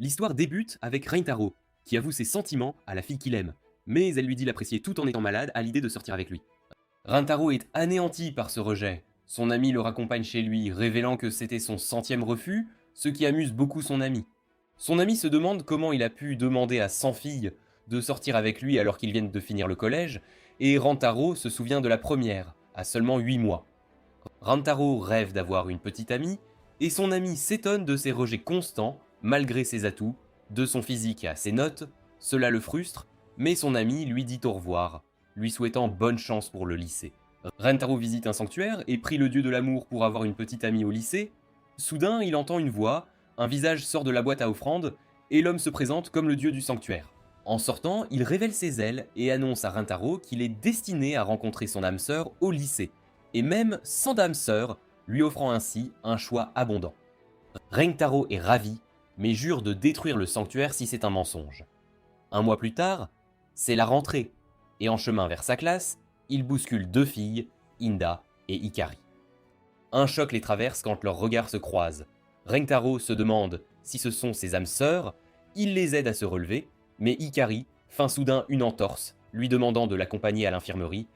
L'histoire débute avec Rintaro, qui avoue ses sentiments à la fille qu'il aime, mais elle lui dit l'apprécier tout en étant malade à l'idée de sortir avec lui. Rintaro est anéanti par ce rejet. Son ami le raccompagne chez lui, révélant que c'était son centième refus, ce qui amuse beaucoup son ami. Son ami se demande comment il a pu demander à 100 filles de sortir avec lui alors qu'ils viennent de finir le collège, et Rantaro se souvient de la première, à seulement 8 mois. Rantaro rêve d'avoir une petite amie, et son ami s'étonne de ses rejets constants, malgré ses atouts, de son physique à ses notes, cela le frustre, mais son ami lui dit au revoir, lui souhaitant bonne chance pour le lycée. Rentaro visite un sanctuaire et prie le dieu de l'amour pour avoir une petite amie au lycée. Soudain, il entend une voix, un visage sort de la boîte à offrandes, et l'homme se présente comme le dieu du sanctuaire. En sortant, il révèle ses ailes et annonce à Rintaro qu'il est destiné à rencontrer son âme sœur au lycée, et même sans âme sœur, lui offrant ainsi un choix abondant. Rintaro est ravi, mais jure de détruire le sanctuaire si c'est un mensonge. Un mois plus tard, c'est la rentrée, et en chemin vers sa classe, il bouscule deux filles, Inda et Hikari. Un choc les traverse quand leurs regards se croisent. Rentaro se demande si ce sont ses âmes sœurs, il les aide à se relever, mais Hikari feint soudain une entorse, lui demandant de l'accompagner à l'infirmerie.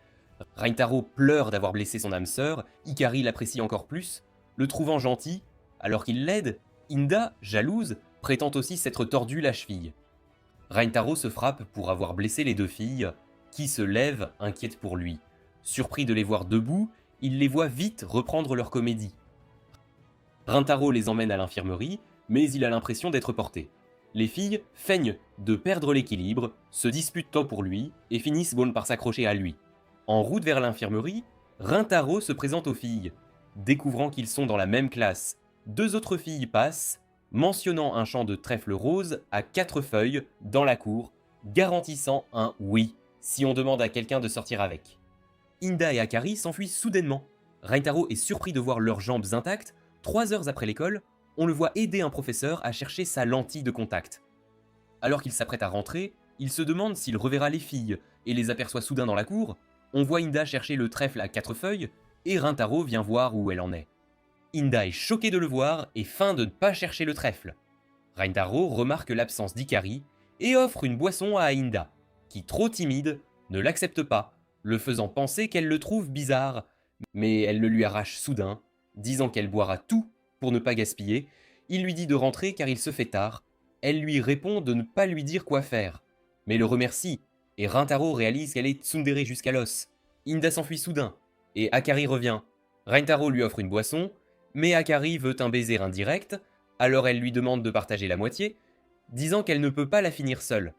Rentaro pleure d'avoir blessé son âme sœur, Hikari l'apprécie encore plus, le trouvant gentil, alors qu'il l'aide, Inda, jalouse, prétend aussi s'être tordu la cheville. Rintaro se frappe pour avoir blessé les deux filles, qui se lèvent, inquiètes pour lui. Surpris de les voir debout, il les voit vite reprendre leur comédie. Rintaro les emmène à l'infirmerie, mais il a l'impression d'être porté. Les filles feignent de perdre l'équilibre, se disputent tant pour lui, et finissent par s'accrocher à lui. En route vers l'infirmerie, Rintaro se présente aux filles. Découvrant qu'ils sont dans la même classe, deux autres filles passent, mentionnant un champ de trèfle rose à 4 feuilles dans la cour, garantissant un oui si on demande à quelqu'un de sortir avec. Inda et Akari s'enfuient soudainement. Rintaro est surpris de voir leurs jambes intactes. 3 heures après l'école, on le voit aider un professeur à chercher sa lentille de contact. Alors qu'il s'apprête à rentrer, il se demande s'il reverra les filles et les aperçoit soudain dans la cour. On voit Inda chercher le trèfle à 4 feuilles et Rintaro vient voir où elle en est. Inda est choquée de le voir et feint de ne pas chercher le trèfle. Rintaro remarque l'absence d'Hikari et offre une boisson à Inda, qui, trop timide, ne l'accepte pas, le faisant penser qu'elle le trouve bizarre, mais elle le lui arrache soudain, disant qu'elle boira tout pour ne pas gaspiller. Il lui dit de rentrer car il se fait tard. Elle lui répond de ne pas lui dire quoi faire, mais le remercie, et Rintaro réalise qu'elle est tsundere jusqu'à l'os. Inda s'enfuit soudain, et Akari revient. Rintaro lui offre une boisson, mais Akari veut un baiser indirect, alors elle lui demande de partager la moitié, disant qu'elle ne peut pas la finir seule.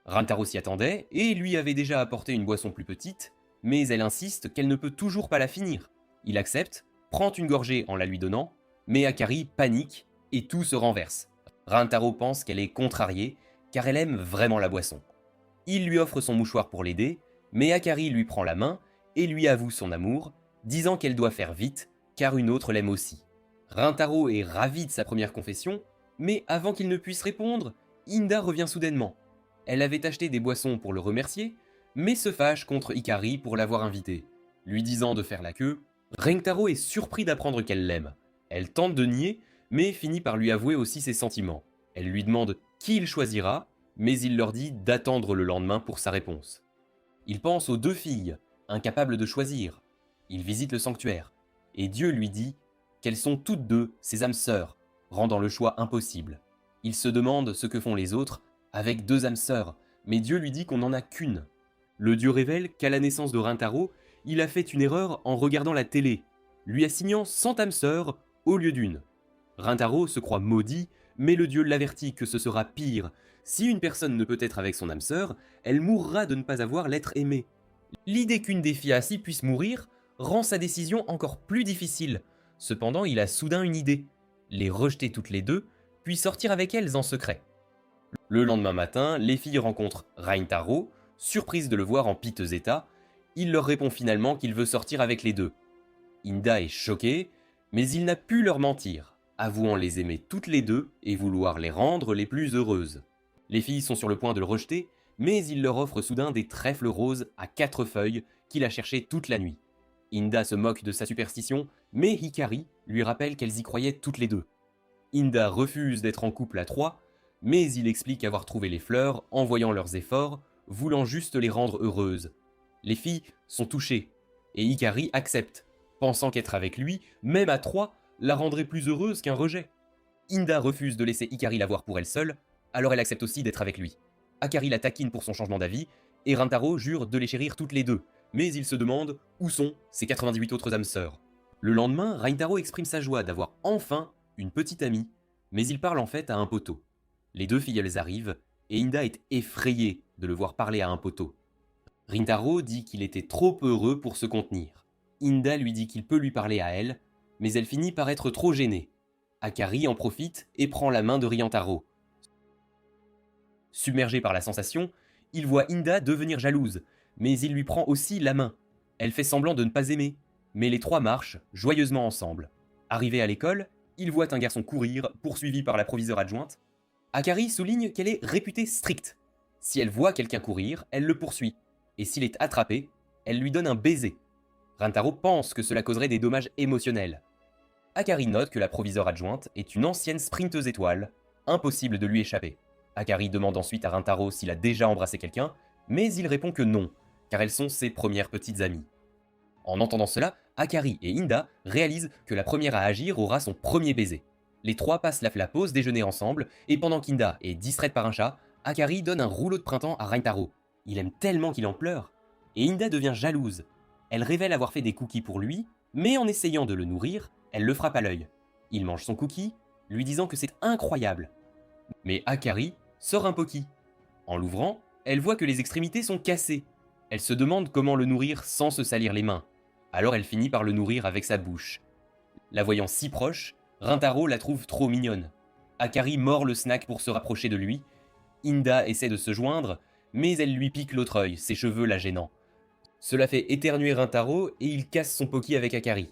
Rintaro s'y attendait, et lui avait déjà apporté une boisson plus petite, mais elle insiste qu'elle ne peut toujours pas la finir. Il accepte, prend une gorgée en la lui donnant, mais Akari panique, et tout se renverse. Rintaro pense qu'elle est contrariée, car elle aime vraiment la boisson. Il lui offre son mouchoir pour l'aider, mais Akari lui prend la main, et lui avoue son amour, disant qu'elle doit faire vite, car une autre l'aime aussi. Rintaro est ravi de sa première confession, mais avant qu'il ne puisse répondre, Inda revient soudainement. Elle avait acheté des boissons pour le remercier, mais se fâche contre Hikari pour l'avoir invité. Lui disant de faire la queue, Rintaro est surpris d'apprendre qu'elle l'aime. Elle tente de nier, mais finit par lui avouer aussi ses sentiments. Elle lui demande qui il choisira, mais il leur dit d'attendre le lendemain pour sa réponse. Il pense aux deux filles, incapables de choisir. Il visite le sanctuaire, et Dieu lui dit qu'elles sont toutes deux ses âmes sœurs, rendant le choix impossible. Il se demande ce que font les autres avec 2 âmes sœurs, mais Dieu lui dit qu'on n'en a qu'une. Le Dieu révèle qu'à la naissance de Rintaro, il a fait une erreur en regardant la télé, lui assignant 100 âmes sœurs au lieu d'une. Rintaro se croit maudit, mais le Dieu l'avertit que ce sera pire. Si une personne ne peut être avec son âme sœur, elle mourra de ne pas avoir l'être aimé. L'idée qu'une des filles ainsi puisse mourir rend sa décision encore plus difficile. Cependant, il a soudain une idée, les rejeter toutes les deux, puis sortir avec elles en secret. Le lendemain matin, les filles rencontrent Rintaro, surprises de le voir en piteux état. Il leur répond finalement qu'il veut sortir avec les deux. Inda est choquée, mais il n'a pu leur mentir, avouant les aimer toutes les deux et vouloir les rendre les plus heureuses. Les filles sont sur le point de le rejeter, mais il leur offre soudain des trèfles roses à 4 feuilles qu'il a cherchées toute la nuit. Inda se moque de sa superstition, mais Hikari lui rappelle qu'elles y croyaient toutes les deux. Inda refuse d'être en couple à 3, mais il explique avoir trouvé les fleurs en voyant leurs efforts, voulant juste les rendre heureuses. Les filles sont touchées, et Hikari accepte, pensant qu'être avec lui, même à trois, la rendrait plus heureuse qu'un rejet. Inda refuse de laisser Hikari la voir pour elle seule, alors elle accepte aussi d'être avec lui. Akari la taquine pour son changement d'avis, et Rintaro jure de les chérir toutes les deux, mais il se demande où sont ses 98 autres âmes sœurs. Le lendemain, Rintaro exprime sa joie d'avoir enfin une petite amie, mais il parle en fait à un poteau. Les deux filles arrivent, et Inda est effrayée de le voir parler à un poteau. Rintaro dit qu'il était trop heureux pour se contenir. Inda lui dit qu'il peut lui parler à elle, mais elle finit par être trop gênée. Akari en profite et prend la main de Rintaro. Submergé par la sensation, il voit Inda devenir jalouse, mais il lui prend aussi la main. Elle fait semblant de ne pas aimer, mais les trois marchent joyeusement ensemble. Arrivé à l'école, il voit un garçon courir, poursuivi par la proviseure adjointe. Akari souligne qu'elle est réputée stricte. Si elle voit quelqu'un courir, elle le poursuit, et s'il est attrapé, elle lui donne un baiser. Rintaro pense que cela causerait des dommages émotionnels. Akari note que la proviseure adjointe est une ancienne sprinteuse étoile, impossible de lui échapper. Akari demande ensuite à Rintaro s'il a déjà embrassé quelqu'un, mais il répond que non, car elles sont ses premières petites amies. En entendant cela, Akari et Inda réalisent que la première à agir aura son premier baiser. Les trois passent la pause déjeuner ensemble, et pendant qu'Inda est distraite par un chat, Akari donne un rouleau de printemps à Rintaro. Il aime tellement qu'il en pleure. Et Inda devient jalouse. Elle révèle avoir fait des cookies pour lui, mais en essayant de le nourrir, elle le frappe à l'œil. Il mange son cookie, lui disant que c'est incroyable. Mais Akari sort un Pocky. En l'ouvrant, elle voit que les extrémités sont cassées. Elle se demande comment le nourrir sans se salir les mains. Alors elle finit par le nourrir avec sa bouche. La voyant si proche, Rintaro la trouve trop mignonne. Akari mord le snack pour se rapprocher de lui. Inda essaie de se joindre, mais elle lui pique l'autre œil, ses cheveux la gênant. Cela fait éternuer Rintaro et il casse son Pocky avec Akari.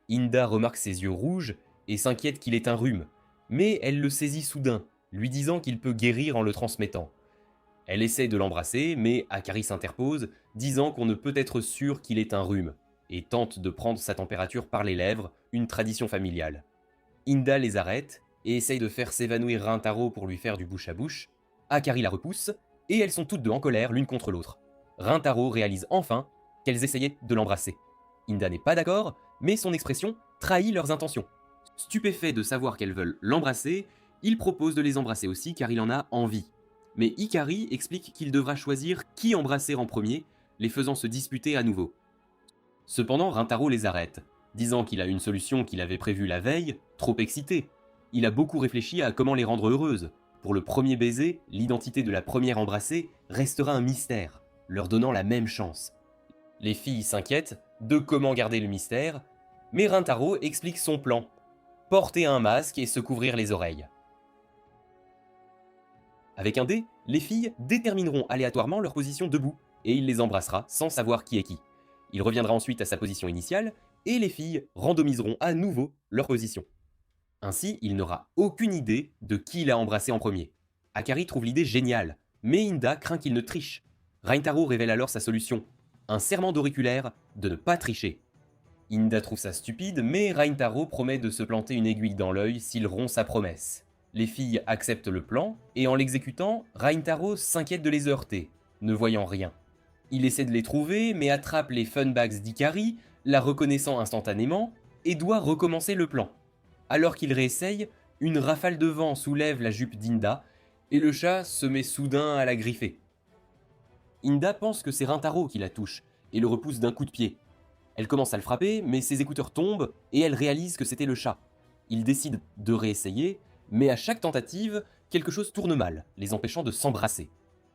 Inda remarque ses yeux rouges et s'inquiète qu'il ait un rhume, mais elle le saisit soudain, lui disant qu'il peut guérir en le transmettant. Elle essaie de l'embrasser, mais Akari s'interpose, disant qu'on ne peut être sûr qu'il ait un rhume, et tente de prendre sa température par les lèvres, une tradition familiale. Inda les arrête et essaye de faire s'évanouir Rintaro pour lui faire du bouche à bouche. Akari la repousse, et elles sont toutes deux en colère l'une contre l'autre. Rintaro réalise enfin qu'elles essayaient de l'embrasser. Inda n'est pas d'accord, mais son expression trahit leurs intentions. Stupéfait de savoir qu'elles veulent l'embrasser, il propose de les embrasser aussi car il en a envie. Mais Hikari explique qu'il devra choisir qui embrasser en premier, les faisant se disputer à nouveau. Cependant, Rintaro les arrête, disant qu'il a une solution qu'il avait prévue la veille, trop excité. Il a beaucoup réfléchi à comment les rendre heureuses. Pour le premier baiser, l'identité de la première embrassée restera un mystère, leur donnant la même chance. Les filles s'inquiètent de comment garder le mystère, mais Rintaro explique son plan. Porter un masque et se couvrir les oreilles. Avec un dé, les filles détermineront aléatoirement leur position debout, et il les embrassera sans savoir qui est qui. Il reviendra ensuite à sa position initiale, et les filles randomiseront à nouveau leur position. Ainsi, il n'aura aucune idée de qui il a embrassé en premier. Akari trouve l'idée géniale, mais Inda craint qu'il ne triche. Rintaro révèle alors sa solution, un serment d'auriculaire de ne pas tricher. Inda trouve ça stupide, mais Rintaro promet de se planter une aiguille dans l'œil s'il rompt sa promesse. Les filles acceptent le plan, et en l'exécutant, Rintaro s'inquiète de les heurter, ne voyant rien. Il essaie de les trouver, mais attrape les funbags d'Hikari, la reconnaissant instantanément, et doit recommencer le plan. Alors qu'il réessaye, une rafale de vent soulève la jupe d'Inda, et le chat se met soudain à la griffer. Inda pense que c'est Rintaro qui la touche, et le repousse d'un coup de pied. Elle commence à le frapper, mais ses écouteurs tombent, et elle réalise que c'était le chat. Il décide de réessayer, mais à chaque tentative, quelque chose tourne mal, les empêchant de s'embrasser.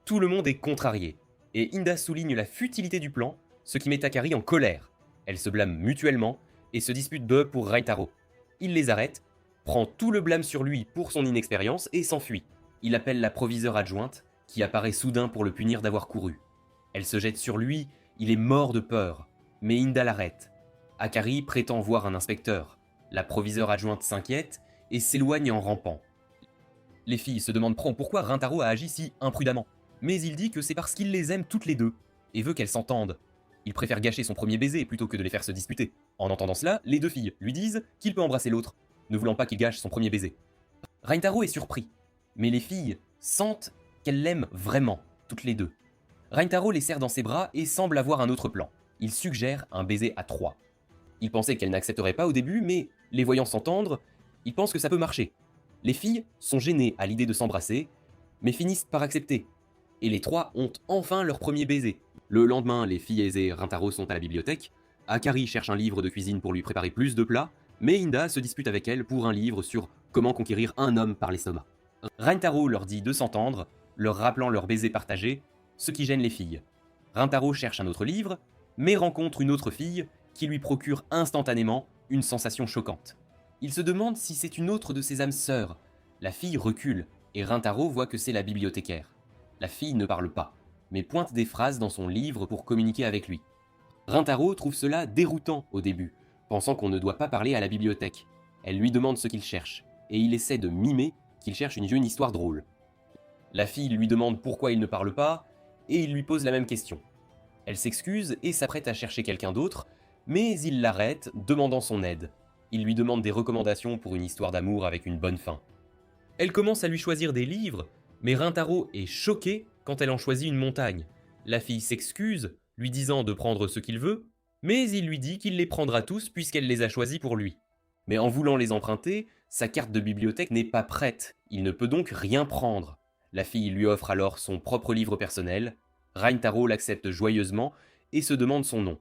Tout le monde est contrarié, et Inda souligne la futilité du plan, ce qui met Akari en colère. Elles se blâment mutuellement, et se disputent d'eux pour Rintaro. Il les arrête, prend tout le blâme sur lui pour son inexpérience et s'enfuit. Il appelle la proviseure adjointe, qui apparaît soudain pour le punir d'avoir couru. Elle se jette sur lui, il est mort de peur, mais Inda l'arrête. Akari prétend voir un inspecteur. La proviseure adjointe s'inquiète et s'éloigne en rampant. Les filles se demandent pourquoi Rintaro a agi si imprudemment, mais il dit que c'est parce qu'il les aime toutes les deux, et veut qu'elles s'entendent. Il préfère gâcher son premier baiser plutôt que de les faire se disputer. En entendant cela, les deux filles lui disent qu'il peut embrasser l'autre, ne voulant pas qu'il gâche son premier baiser. Rintaro est surpris. Mais les filles sentent qu'elles l'aiment vraiment, toutes les deux. Rintaro les serre dans ses bras et semble avoir un autre plan. Il suggère un baiser à trois. Il pensait qu'elle n'accepterait pas au début, mais les voyant s'entendre, il pense que ça peut marcher. Les filles sont gênées à l'idée de s'embrasser, mais finissent par accepter. Et les trois ont enfin leur premier baiser. Le lendemain, les filles et Rintaro sont à la bibliothèque. Akari cherche un livre de cuisine pour lui préparer plus de plats, mais Inda se dispute avec elle pour un livre sur comment conquérir un homme par l'estomac. Rintaro leur dit de s'entendre, leur rappelant leur baiser partagé, ce qui gêne les filles. Rintaro cherche un autre livre, mais rencontre une autre fille qui lui procure instantanément une sensation choquante. Il se demande si c'est une autre de ses âmes sœurs. La fille recule, et Rintaro voit que c'est la bibliothécaire. La fille ne parle pas, mais pointe des phrases dans son livre pour communiquer avec lui. Rintaro trouve cela déroutant au début, pensant qu'on ne doit pas parler à la bibliothèque. Elle lui demande ce qu'il cherche, et il essaie de mimer qu'il cherche une histoire drôle. La fille lui demande pourquoi il ne parle pas, et il lui pose la même question. Elle s'excuse et s'apprête à chercher quelqu'un d'autre, mais il l'arrête, demandant son aide. Il lui demande des recommandations pour une histoire d'amour avec une bonne fin. Elle commence à lui choisir des livres, mais Rintaro est choqué quand elle en choisit une montagne. La fille s'excuse, lui disant de prendre ce qu'il veut, mais il lui dit qu'il les prendra tous puisqu'elle les a choisis pour lui. Mais en voulant les emprunter, sa carte de bibliothèque n'est pas prête, il ne peut donc rien prendre. La fille lui offre alors son propre livre personnel. Rintaro l'accepte joyeusement et se demande son nom.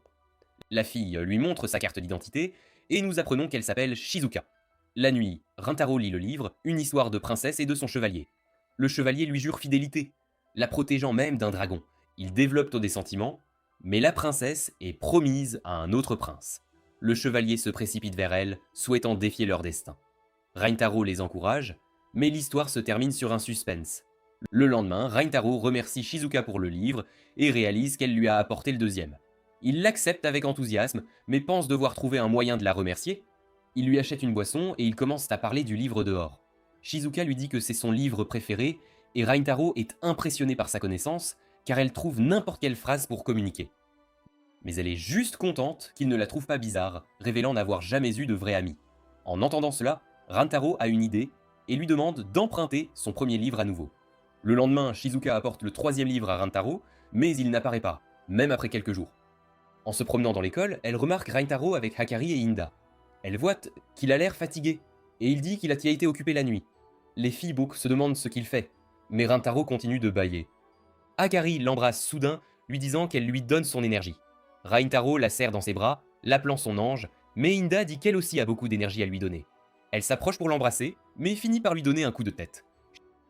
La fille lui montre sa carte d'identité et nous apprenons qu'elle s'appelle Shizuka. La nuit, Rintaro lit le livre, une histoire de princesse et de son chevalier. Le chevalier lui jure fidélité, la protégeant même d'un dragon. Ils développent des sentiments, mais la princesse est promise à un autre prince. Le chevalier se précipite vers elle, souhaitant défier leur destin. Rintaro les encourage, mais l'histoire se termine sur un suspense. Le lendemain, Rintaro remercie Shizuka pour le livre et réalise qu'elle lui a apporté le deuxième. Il l'accepte avec enthousiasme, mais pense devoir trouver un moyen de la remercier. Il lui achète une boisson et ils commencent à parler du livre dehors. Shizuka lui dit que c'est son livre préféré et Rintaro est impressionné par sa connaissance car elle trouve n'importe quelle phrase pour communiquer. Mais elle est juste contente qu'il ne la trouve pas bizarre, révélant n'avoir jamais eu de vrai ami. En entendant cela, Rintaro a une idée et lui demande d'emprunter son premier livre à nouveau. Le lendemain, Shizuka apporte le troisième livre à Rintaro, mais il n'apparaît pas, même après quelques jours. En se promenant dans l'école, elle remarque Rintaro avec Akari et Inda. Elle voit qu'il a l'air fatigué, et il dit qu'il a été occupé la nuit. Les filles bouc se demandent ce qu'il fait, mais Rintaro continue de bâiller. Akari l'embrasse soudain, lui disant qu'elle lui donne son énergie. Rintaro la serre dans ses bras, l'appelant son ange, mais Inda dit qu'elle aussi a beaucoup d'énergie à lui donner. Elle s'approche pour l'embrasser, mais finit par lui donner un coup de tête.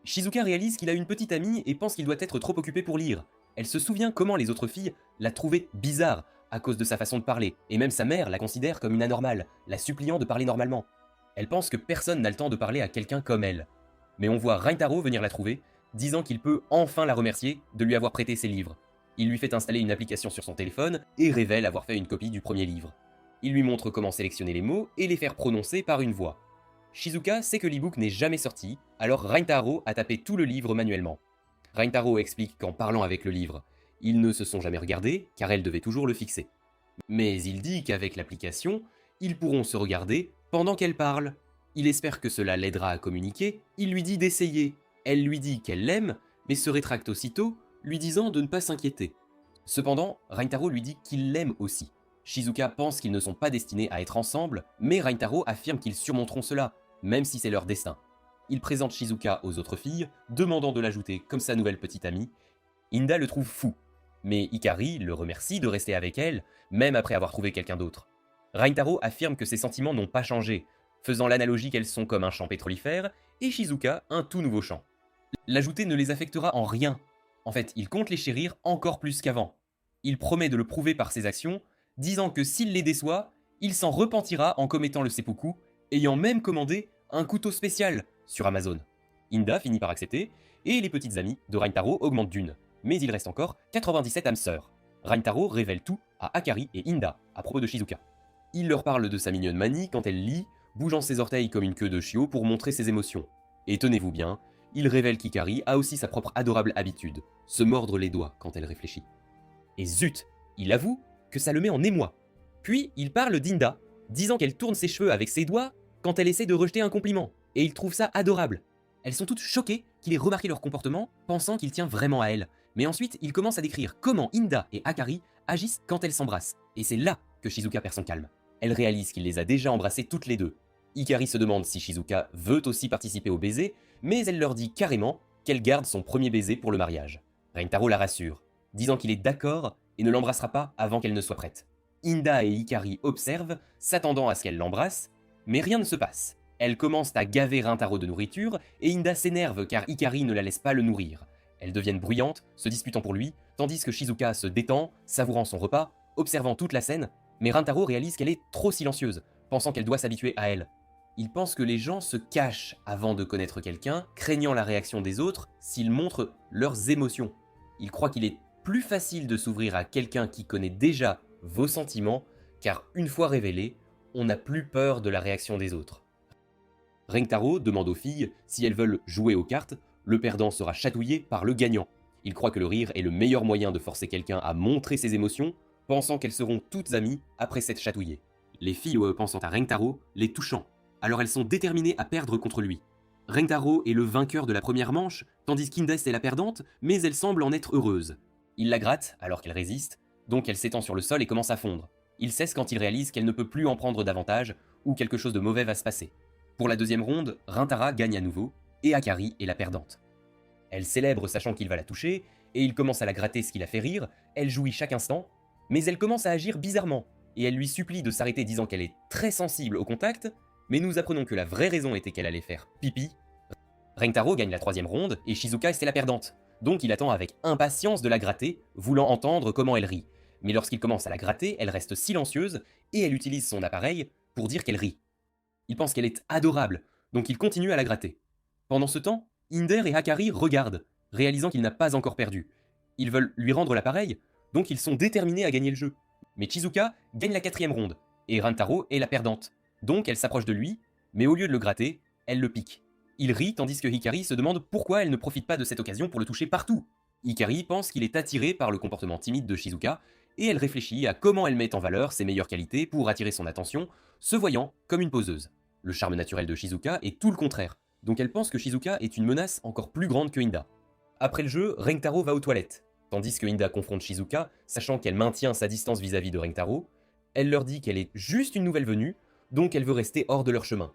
Shizuka réalise qu'il a une petite amie et pense qu'il doit être trop occupé pour lire. Elle se souvient comment les autres filles la trouvaient bizarre à cause de sa façon de parler, et même sa mère la considère comme une anormale, la suppliant de parler normalement. Elle pense que personne n'a le temps de parler à quelqu'un comme elle. Mais on voit Rintaro venir la trouver, disant qu'il peut enfin la remercier de lui avoir prêté ses livres. Il lui fait installer une application sur son téléphone et révèle avoir fait une copie du premier livre. Il lui montre comment sélectionner les mots et les faire prononcer par une voix. Shizuka sait que l'e-book n'est jamais sorti, alors Rintaro a tapé tout le livre manuellement. Rintaro explique qu'en parlant avec le livre, ils ne se sont jamais regardés car elle devait toujours le fixer. Mais il dit qu'avec l'application, ils pourront se regarder pendant qu'elle parle. Il espère que cela l'aidera à communiquer, il lui dit d'essayer. Elle lui dit qu'elle l'aime, mais se rétracte aussitôt, lui disant de ne pas s'inquiéter. Cependant, Rintaro lui dit qu'il l'aime aussi. Shizuka pense qu'ils ne sont pas destinés à être ensemble, mais Rintaro affirme qu'ils surmonteront cela, même si c'est leur destin. Il présente Shizuka aux autres filles, demandant de l'ajouter comme sa nouvelle petite amie. Inda le trouve fou, mais Ikari le remercie de rester avec elle, même après avoir trouvé quelqu'un d'autre. Rintaro affirme que ses sentiments n'ont pas changé, faisant l'analogie qu'elles sont comme un champ pétrolifère, et Shizuka un tout nouveau champ. L'ajouter ne les affectera en rien. En fait, il compte les chérir encore plus qu'avant. Il promet de le prouver par ses actions, disant que s'il les déçoit, il s'en repentira en commettant le seppuku, ayant même commandé un couteau spécial sur Amazon. Inda finit par accepter, et les petites amies de Rintaro augmentent d'une. Mais il reste encore 97 âmes sœurs. Rintaro révèle tout à Akari et Inda à propos de Shizuka. Il leur parle de sa mignonne manie quand elle lit, bougeant ses orteils comme une queue de chiot pour montrer ses émotions. Et tenez-vous bien, il révèle qu'Ikari a aussi sa propre adorable habitude, se mordre les doigts quand elle réfléchit. Et zut, il avoue que ça le met en émoi. Puis il parle d'Inda, disant qu'elle tourne ses cheveux avec ses doigts quand elle essaie de rejeter un compliment, et il trouve ça adorable. Elles sont toutes choquées qu'il ait remarqué leur comportement, pensant qu'il tient vraiment à elles. Mais ensuite, il commence à décrire comment Inda et Akari agissent quand elles s'embrassent. Et c'est là que Shizuka perd son calme. Elle réalise qu'il les a déjà embrassées toutes les deux. Hikari se demande si Shizuka veut aussi participer au baiser, mais elle leur dit carrément qu'elle garde son premier baiser pour le mariage. Rentaro la rassure, disant qu'il est d'accord et ne l'embrassera pas avant qu'elle ne soit prête. Inda et Hikari observent, s'attendant à ce qu'elle l'embrasse, mais rien ne se passe. Elle commence à gaver Rintaro de nourriture, et Inda s'énerve car Hikari ne la laisse pas le nourrir. Elles deviennent bruyantes, se disputant pour lui, tandis que Shizuka se détend, savourant son repas, observant toute la scène, mais Rintaro réalise qu'elle est trop silencieuse, pensant qu'elle doit s'habituer à elle. Il pense que les gens se cachent avant de connaître quelqu'un, craignant la réaction des autres s'ils montrent leurs émotions. Il croit qu'il est plus facile de s'ouvrir à quelqu'un qui connaît déjà vos sentiments, car une fois révélés, on n'a plus peur de la réaction des autres. Rentaro demande aux filles si elles veulent jouer aux cartes, le perdant sera chatouillé par le gagnant. Il croit que le rire est le meilleur moyen de forcer quelqu'un à montrer ses émotions, pensant qu'elles seront toutes amies après s'être chatouillées. Les filles pensant à Rentaro, les touchant, alors elles sont déterminées à perdre contre lui. Rentaro est le vainqueur de la première manche, tandis qu'Inda est la perdante, mais elle semble en être heureuse. Il la gratte, alors qu'elle résiste, donc elle s'étend sur le sol et commence à fondre. Il cesse quand il réalise qu'elle ne peut plus en prendre davantage, ou quelque chose de mauvais va se passer. Pour la deuxième ronde, Rintaro gagne à nouveau, et Akari est la perdante. Elle célèbre sachant qu'il va la toucher, et il commence à la gratter ce qui la fait rire, elle jouit chaque instant, mais elle commence à agir bizarrement, et elle lui supplie de s'arrêter disant qu'elle est très sensible au contact, mais nous apprenons que la vraie raison était qu'elle allait faire pipi. Rentaro gagne la troisième ronde, et Shizuka est la perdante, donc il attend avec impatience de la gratter, voulant entendre comment elle rit. Mais lorsqu'il commence à la gratter, elle reste silencieuse, et elle utilise son appareil pour dire qu'elle rit. Il pense qu'elle est adorable, donc il continue à la gratter. Pendant ce temps, Inder et Akari regardent, réalisant qu'il n'a pas encore perdu. Ils veulent lui rendre l'appareil, donc ils sont déterminés à gagner le jeu. Mais Shizuka gagne la quatrième ronde, et Rintaro est la perdante. Donc elle s'approche de lui, mais au lieu de le gratter, elle le pique. Il rit tandis que Hikari se demande pourquoi elle ne profite pas de cette occasion pour le toucher partout. Hikari pense qu'il est attiré par le comportement timide de Shizuka, et elle réfléchit à comment elle met en valeur ses meilleures qualités pour attirer son attention, se voyant comme une poseuse. Le charme naturel de Shizuka est tout le contraire, donc elle pense que Shizuka est une menace encore plus grande que Inda. Après le jeu, Rentaro va aux toilettes, tandis que Inda confronte Shizuka, sachant qu'elle maintient sa distance vis-à-vis de Rentaro. Elle leur dit qu'elle est juste une nouvelle venue, donc elle veut rester hors de leur chemin.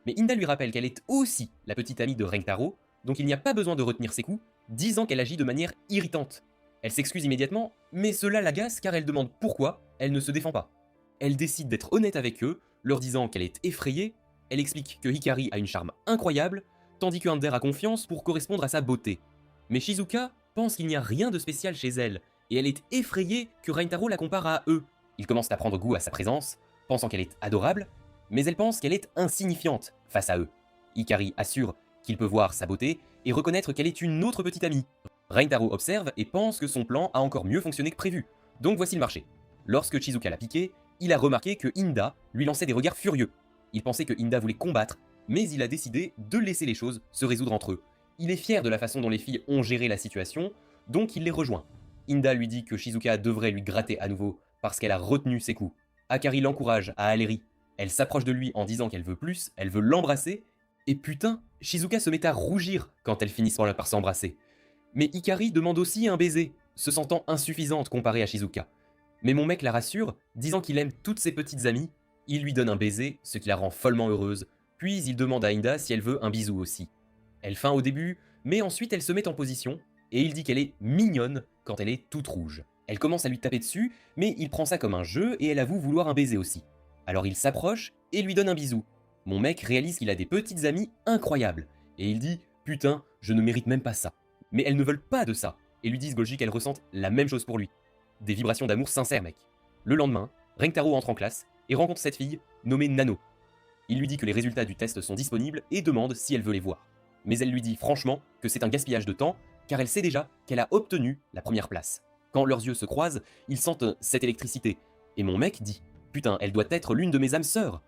Mais Inda lui rappelle qu'elle est aussi la petite amie de Rentaro, donc il n'y a pas besoin de retenir ses coups, disant qu'elle agit de manière irritante. Elle s'excuse immédiatement, mais cela l'agace car elle demande pourquoi elle ne se défend pas. Elle décide d'être honnête avec eux, leur disant qu'elle est effrayée. Elle explique que Hikari a une charme incroyable, tandis que Inder a confiance pour correspondre à sa beauté. Mais Shizuka pense qu'il n'y a rien de spécial chez elle, et elle est effrayée que Rentaro la compare à eux. Il commence à prendre goût à sa présence, pensant qu'elle est adorable, mais elle pense qu'elle est insignifiante face à eux. Hikari assure qu'il peut voir sa beauté et reconnaître qu'elle est une autre petite amie. Rentaro observe et pense que son plan a encore mieux fonctionné que prévu, donc voici le marché. Lorsque Shizuka l'a piqué, il a remarqué que Inda lui lançait des regards furieux. Il pensait que Inda voulait combattre, mais il a décidé de laisser les choses se résoudre entre eux. Il est fier de la façon dont les filles ont géré la situation, donc il les rejoint. Inda lui dit que Shizuka devrait lui gratter à nouveau parce qu'elle a retenu ses coups. Akari l'encourage à aller rire. Elle s'approche de lui en disant qu'elle veut plus, elle veut l'embrasser, et putain, Shizuka se met à rougir quand elles finissent par s'embrasser. Mais Hikari demande aussi un baiser, se sentant insuffisante comparée à Shizuka. Mais mon mec la rassure, disant qu'il aime toutes ses petites amies. Il lui donne un baiser, ce qui la rend follement heureuse, puis il demande à Inda si elle veut un bisou aussi. Elle feint au début, mais ensuite elle se met en position, et il dit qu'elle est mignonne quand elle est toute rouge. Elle commence à lui taper dessus, mais il prend ça comme un jeu et elle avoue vouloir un baiser aussi. Alors il s'approche et lui donne un bisou. Mon mec réalise qu'il a des petites amies incroyables, et il dit « Putain, je ne mérite même pas ça ». Mais elles ne veulent pas de ça, et lui disent Golgi qu'elles ressentent la même chose pour lui. Des vibrations d'amour sincères, mec. Le lendemain, Rentaro entre en classe et rencontre cette fille nommée Nano. Il lui dit que les résultats du test sont disponibles et demande si elle veut les voir. Mais elle lui dit franchement que c'est un gaspillage de temps, car elle sait déjà qu'elle a obtenu la première place. Quand leurs yeux se croisent, ils sentent cette électricité, et mon mec dit « Putain, elle doit être l'une de mes âmes sœurs ».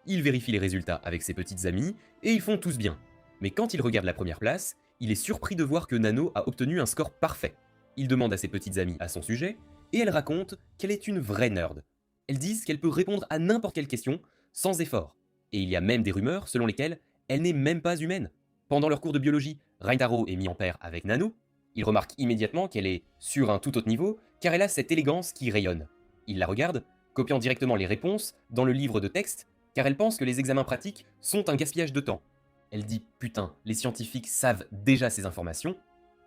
Il vérifie les résultats avec ses petites amies, et ils font tous bien. Mais quand il regarde la première place, il est surpris de voir que Nano a obtenu un score parfait. Il demande à ses petites amies à son sujet, et elle raconte qu'elle est une vraie nerd. Elles disent qu'elle peut répondre à n'importe quelle question, sans effort. Et il y a même des rumeurs selon lesquelles elle n'est même pas humaine. Pendant leur cours de biologie, Rintaro est mis en paire avec Nano. Il remarque immédiatement qu'elle est sur un tout autre niveau, car elle a cette élégance qui rayonne. Il la regarde, copiant directement les réponses dans le livre de texte, car elle pense que les examens pratiques sont un gaspillage de temps. Elle dit « Putain, les scientifiques savent déjà ces informations ».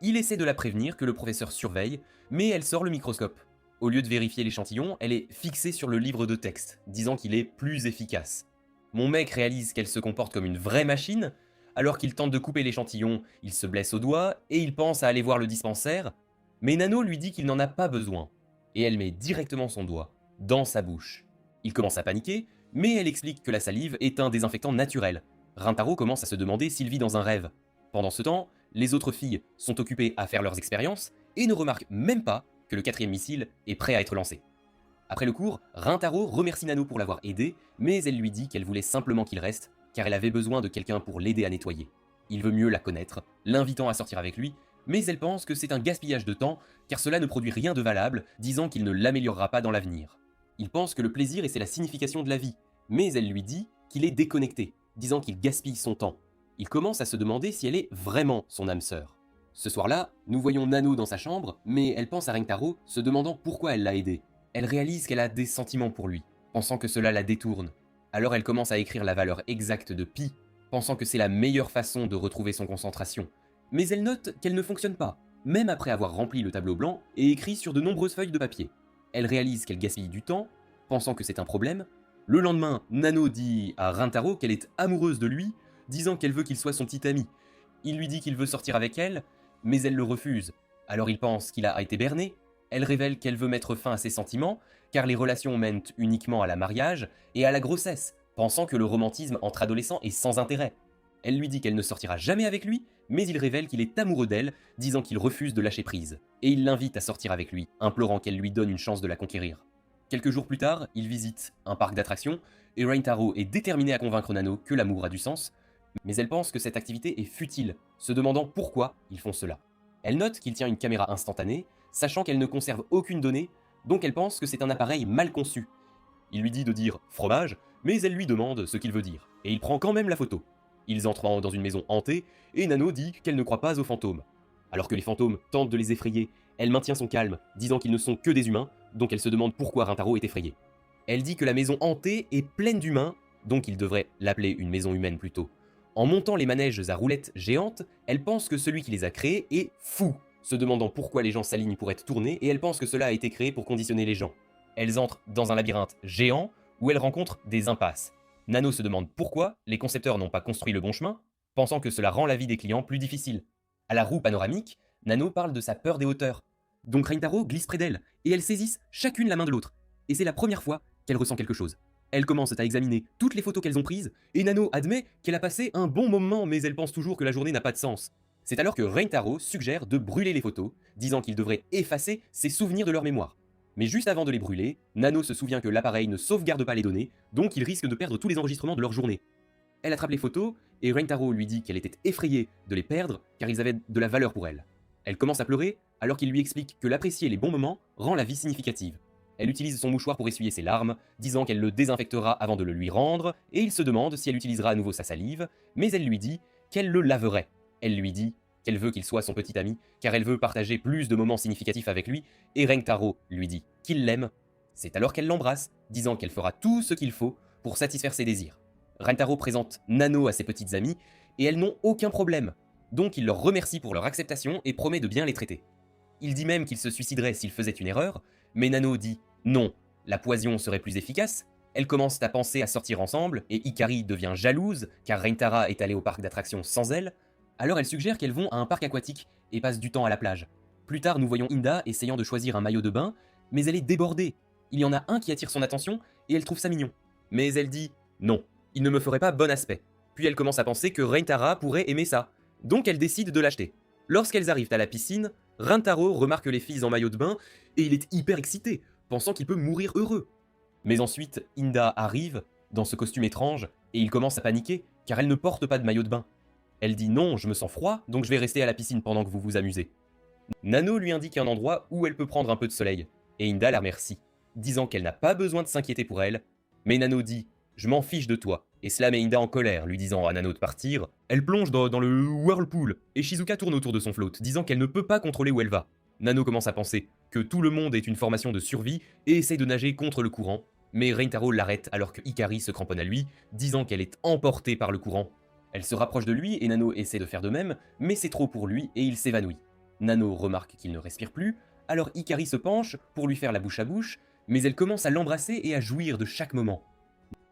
Il essaie de la prévenir que le professeur surveille, mais elle sort le microscope. Au lieu de vérifier l'échantillon, elle est fixée sur le livre de texte, disant qu'il est plus efficace. Mon mec réalise qu'elle se comporte comme une vraie machine. Alors qu'il tente de couper l'échantillon, il se blesse au doigt et il pense à aller voir le dispensaire, mais Nano lui dit qu'il n'en a pas besoin, et elle met directement son doigt dans sa bouche. Il commence à paniquer, mais elle explique que la salive est un désinfectant naturel. Rintaro commence à se demander s'il vit dans un rêve. Pendant ce temps, les autres filles sont occupées à faire leurs expériences et ne remarquent même pas que le 4e missile est prêt à être lancé. Après le cours, Rintaro remercie Nano pour l'avoir aidé, mais elle lui dit qu'elle voulait simplement qu'il reste, car elle avait besoin de quelqu'un pour l'aider à nettoyer. Il veut mieux la connaître, l'invitant à sortir avec lui, mais elle pense que c'est un gaspillage de temps, car cela ne produit rien de valable, disant qu'il ne l'améliorera pas dans l'avenir. Il pense que le plaisir c'est la signification de la vie, mais elle lui dit qu'il est déconnecté, disant qu'il gaspille son temps. Il commence à se demander si elle est vraiment son âme sœur. Ce soir-là, nous voyons Nano dans sa chambre, mais elle pense à Rintaro, se demandant pourquoi elle l'a aidé. Elle réalise qu'elle a des sentiments pour lui, pensant que cela la détourne. Alors elle commence à écrire la valeur exacte de pi, pensant que c'est la meilleure façon de retrouver son concentration. Mais elle note qu'elle ne fonctionne pas, même après avoir rempli le tableau blanc et écrit sur de nombreuses feuilles de papier. Elle réalise qu'elle gaspille du temps, pensant que c'est un problème. Le lendemain, Nano dit à Rintaro qu'elle est amoureuse de lui, disant qu'elle veut qu'il soit son petit ami. Il lui dit qu'il veut sortir avec elle, mais elle le refuse. Alors il pense qu'il a été berné. Elle révèle qu'elle veut mettre fin à ses sentiments, car les relations mènent uniquement à la mariage et à la grossesse, pensant que le romantisme entre adolescents est sans intérêt. Elle lui dit qu'elle ne sortira jamais avec lui, mais il révèle qu'il est amoureux d'elle, disant qu'il refuse de lâcher prise. Et il l'invite à sortir avec lui, implorant qu'elle lui donne une chance de la conquérir. Quelques jours plus tard, il visite un parc d'attractions, et Rintaro est déterminée à convaincre Nano que l'amour a du sens, mais elle pense que cette activité est futile, se demandant pourquoi ils font cela. Elle note qu'il tient une caméra instantanée, sachant qu'elle ne conserve aucune donnée, donc elle pense que c'est un appareil mal conçu. Il lui dit de dire « fromage », mais elle lui demande ce qu'il veut dire, et il prend quand même la photo. Ils entrent dans une maison hantée, et Nano dit qu'elle ne croit pas aux fantômes. Alors que les fantômes tentent de les effrayer, elle maintient son calme, disant qu'ils ne sont que des humains, donc elle se demande pourquoi Rintaro est effrayé. Elle dit que la maison hantée est pleine d'humains, donc il devrait l'appeler une maison humaine plutôt. En montant les manèges à roulettes géantes, elle pense que celui qui les a créés est fou, se demandant pourquoi les gens s'alignent pour être tournés, et elle pense que cela a été créé pour conditionner les gens. Elles entrent dans un labyrinthe géant, où elles rencontrent des impasses. Nano se demande pourquoi les concepteurs n'ont pas construit le bon chemin, pensant que cela rend la vie des clients plus difficile. À la roue panoramique, Nano parle de sa peur des hauteurs. Donc Rintaro glisse près d'elle, et elles saisissent chacune la main de l'autre. Et c'est la première fois qu'elle ressent quelque chose. Elles commencent à examiner toutes les photos qu'elles ont prises, et Nano admet qu'elle a passé un bon moment, mais elle pense toujours que la journée n'a pas de sens. C'est alors que Rintaro suggère de brûler les photos, disant qu'il devrait effacer ses souvenirs de leur mémoire. Mais juste avant de les brûler, Nano se souvient que l'appareil ne sauvegarde pas les données, donc il risque de perdre tous les enregistrements de leur journée. Elle attrape les photos, et Rintaro lui dit qu'elle était effrayée de les perdre, car ils avaient de la valeur pour elle. Elle commence à pleurer, alors qu'il lui explique que l'apprécier les bons moments rend la vie significative. Elle utilise son mouchoir pour essuyer ses larmes, disant qu'elle le désinfectera avant de le lui rendre, et il se demande si elle utilisera à nouveau sa salive, mais elle lui dit qu'elle le laverait. Elle lui dit qu'elle veut qu'il soit son petit ami, car elle veut partager plus de moments significatifs avec lui, et Rintaro lui dit qu'il l'aime. C'est alors qu'elle l'embrasse, disant qu'elle fera tout ce qu'il faut pour satisfaire ses désirs. Rintaro présente Nano à ses petites amies, et elles n'ont aucun problème, donc il leur remercie pour leur acceptation et promet de bien les traiter. Il dit même qu'il se suiciderait s'il faisait une erreur, mais Nano dit non, la poison serait plus efficace. Elles commencent à penser à sortir ensemble, et Hikari devient jalouse, car Reintara est allée au parc d'attractions sans elle. Alors elle suggère qu'elles vont à un parc aquatique et passent du temps à la plage. Plus tard, nous voyons Inda essayant de choisir un maillot de bain, mais elle est débordée. Il y en a un qui attire son attention, et elle trouve ça mignon. Mais elle dit non, il ne me ferait pas bon aspect. Puis elle commence à penser que Reintara pourrait aimer ça, donc elle décide de l'acheter. Lorsqu'elles arrivent à la piscine, Rintaro remarque les filles en maillot de bain, et il est hyper excité, pensant qu'il peut mourir heureux. Mais ensuite, Inda arrive, dans ce costume étrange, et il commence à paniquer, car elle ne porte pas de maillot de bain. Elle dit non, je me sens froid, donc je vais rester à la piscine pendant que vous vous amusez. Nano lui indique un endroit où elle peut prendre un peu de soleil, et Inda la remercie, disant qu'elle n'a pas besoin de s'inquiéter pour elle, mais Nano dit Je m'en fiche de toi. Et cela met Inda en colère, lui disant à Nano de partir. Elle plonge dans le whirlpool, et Shizuka tourne autour de son float, disant qu'elle ne peut pas contrôler où elle va. Nano commence à penser que tout le monde est une formation de survie et essaye de nager contre le courant, mais Reintaro l'arrête alors que Hikari se cramponne à lui, disant qu'elle est emportée par le courant. Elle se rapproche de lui et Nano essaie de faire de même, mais c'est trop pour lui et il s'évanouit. Nano remarque qu'il ne respire plus, alors Hikari se penche pour lui faire la bouche à bouche, mais elle commence à l'embrasser et à jouir de chaque moment.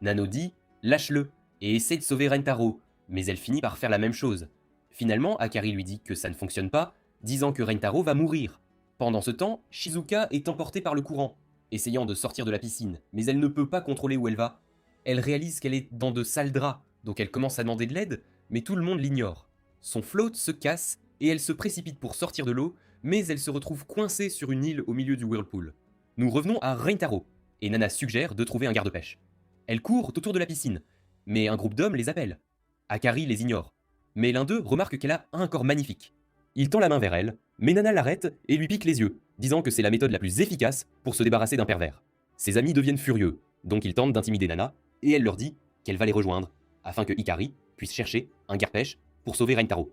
Nano dit « lâche-le » et essaie de sauver Reintaro, mais elle finit par faire la même chose. Finalement, Akari lui dit que ça ne fonctionne pas, disant que Reintaro va mourir. Pendant ce temps, Shizuka est emportée par le courant, essayant de sortir de la piscine, mais elle ne peut pas contrôler où elle va. Elle réalise qu'elle est dans de sales draps, donc elle commence à demander de l'aide, mais tout le monde l'ignore. Son float se casse et elle se précipite pour sortir de l'eau, mais elle se retrouve coincée sur une île au milieu du whirlpool. Nous revenons à Reintaro, et Nana suggère de trouver un garde-pêche. Elles courent autour de la piscine, mais un groupe d'hommes les appelle. Akari les ignore, mais l'un d'eux remarque qu'elle a un corps magnifique. Il tend la main vers elle, mais Nana l'arrête et lui pique les yeux, disant que c'est la méthode la plus efficace pour se débarrasser d'un pervers. Ses amis deviennent furieux, donc ils tentent d'intimider Nana, et elle leur dit qu'elle va les rejoindre, afin que Hikari puisse chercher un garde-pêche pour sauver Reintaro.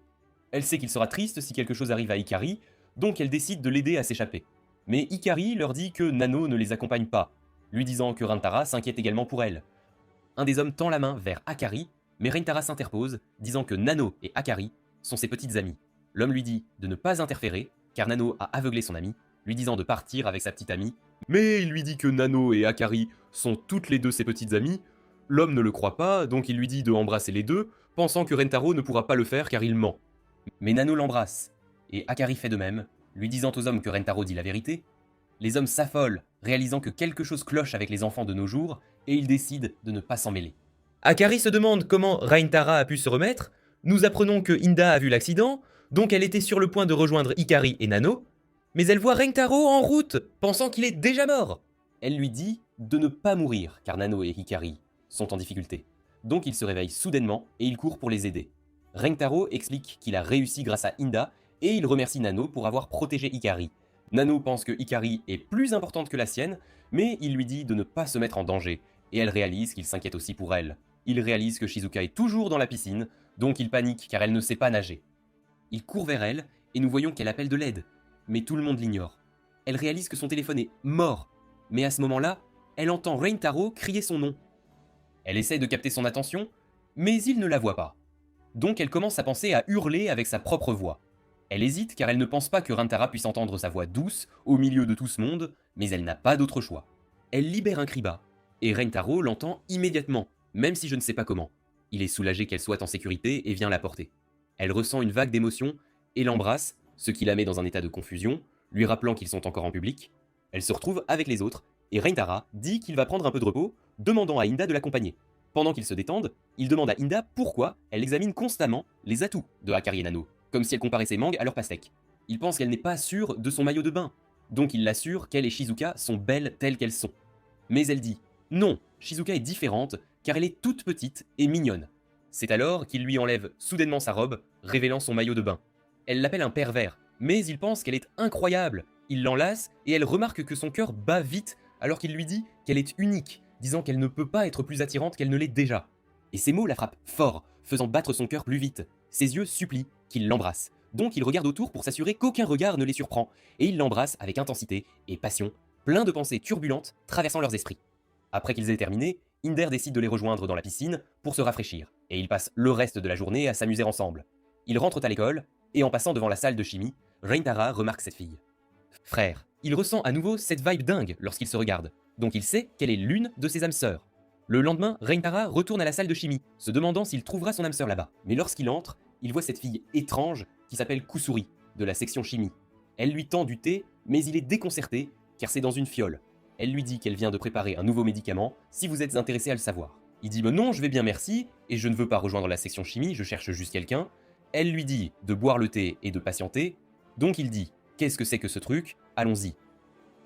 Elle sait qu'il sera triste si quelque chose arrive à Hikari, donc elle décide de l'aider à s'échapper. Mais Hikari leur dit que Nano ne les accompagne pas, lui disant que Reintara s'inquiète également pour elle. Un des hommes tend la main vers Akari, mais Reintara s'interpose, disant que Nano et Akari sont ses petites amies. L'homme lui dit de ne pas interférer, car Nano a aveuglé son ami, lui disant de partir avec sa petite amie, mais il lui dit que Nano et Akari sont toutes les deux ses petites amies. L'homme ne le croit pas, donc il lui dit de embrasser les deux, pensant que Reintaro ne pourra pas le faire car il ment. Mais Nano l'embrasse, et Akari fait de même, lui disant aux hommes que Reintaro dit la vérité. Les hommes s'affolent, réalisant que quelque chose cloche avec les enfants de nos jours, et ils décident de ne pas s'en mêler. Akari se demande comment Reintara a pu se remettre. Nous apprenons que Inda a vu l'accident, donc elle était sur le point de rejoindre Hikari et Nano, mais elle voit Reintaro en route, pensant qu'il est déjà mort. Elle lui dit de ne pas mourir, car Nano et Hikari sont en difficulté. Donc il se réveille soudainement et il court pour les aider. Reintaro explique qu'il a réussi grâce à Inda et il remercie Nano pour avoir protégé Hikari. Nano pense que Hikari est plus importante que la sienne, mais il lui dit de ne pas se mettre en danger, et elle réalise qu'il s'inquiète aussi pour elle. Il réalise que Shizuka est toujours dans la piscine, donc il panique car elle ne sait pas nager. Il court vers elle, et nous voyons qu'elle appelle de l'aide, mais tout le monde l'ignore. Elle réalise que son téléphone est mort, mais à ce moment-là, elle entend Reintaro crier son nom. Elle essaie de capter son attention, mais il ne la voit pas. Donc elle commence à penser à hurler avec sa propre voix. Elle hésite car elle ne pense pas que Reintaro puisse entendre sa voix douce au milieu de tout ce monde, mais elle n'a pas d'autre choix. Elle libère un cri bas, et Reintaro l'entend immédiatement, même si je ne sais pas comment. Il est soulagé qu'elle soit en sécurité et vient la porter. Elle ressent une vague d'émotion et l'embrasse, ce qui la met dans un état de confusion, lui rappelant qu'ils sont encore en public. Elle se retrouve avec les autres, et Reintaro dit qu'il va prendre un peu de repos, demandant à Inda de l'accompagner. Pendant qu'ils se détendent, il demande à Inda pourquoi elle examine constamment les atouts de Akari et Nano, comme si elle comparait ses mangues à leur pastèque. Il pense qu'elle n'est pas sûre de son maillot de bain, donc il l'assure qu'elle et Shizuka sont belles telles qu'elles sont. Mais elle dit « Non, Shizuka est différente, car elle est toute petite et mignonne ». C'est alors qu'il lui enlève soudainement sa robe, révélant son maillot de bain. Elle l'appelle un pervers, mais il pense qu'elle est incroyable. Il l'enlace et elle remarque que son cœur bat vite alors qu'il lui dit qu'elle est unique, disant qu'elle ne peut pas être plus attirante qu'elle ne l'est déjà. Et ces mots la frappent fort, faisant battre son cœur plus vite. Ses yeux supplient qu'il l'embrasse. Donc il regarde autour pour s'assurer qu'aucun regard ne les surprend, et il l'embrasse avec intensité et passion, plein de pensées turbulentes traversant leurs esprits. Après qu'ils aient terminé, Inder décide de les rejoindre dans la piscine pour se rafraîchir, et ils passent le reste de la journée à s'amuser ensemble. Ils rentrent à l'école, et en passant devant la salle de chimie, Reintaro remarque cette fille. Frère, il ressent à nouveau cette vibe dingue lorsqu'il se regarde, donc il sait qu'elle est l'une de ses âmes sœurs. Le lendemain, Reintaro retourne à la salle de chimie, se demandant s'il trouvera son âme sœur là-bas. Mais lorsqu'il entre, il voit cette fille étrange qui s'appelle Kusuri, de la section chimie. Elle lui tend du thé, mais il est déconcerté, car c'est dans une fiole. Elle lui dit qu'elle vient de préparer un nouveau médicament, si vous êtes intéressé à le savoir. Il dit « Non, je vais bien merci, et je ne veux pas rejoindre la section chimie, je cherche juste quelqu'un ». Elle lui dit de boire le thé et de patienter, donc il dit « Qu'est-ce que c'est que ce truc? Allons-y ».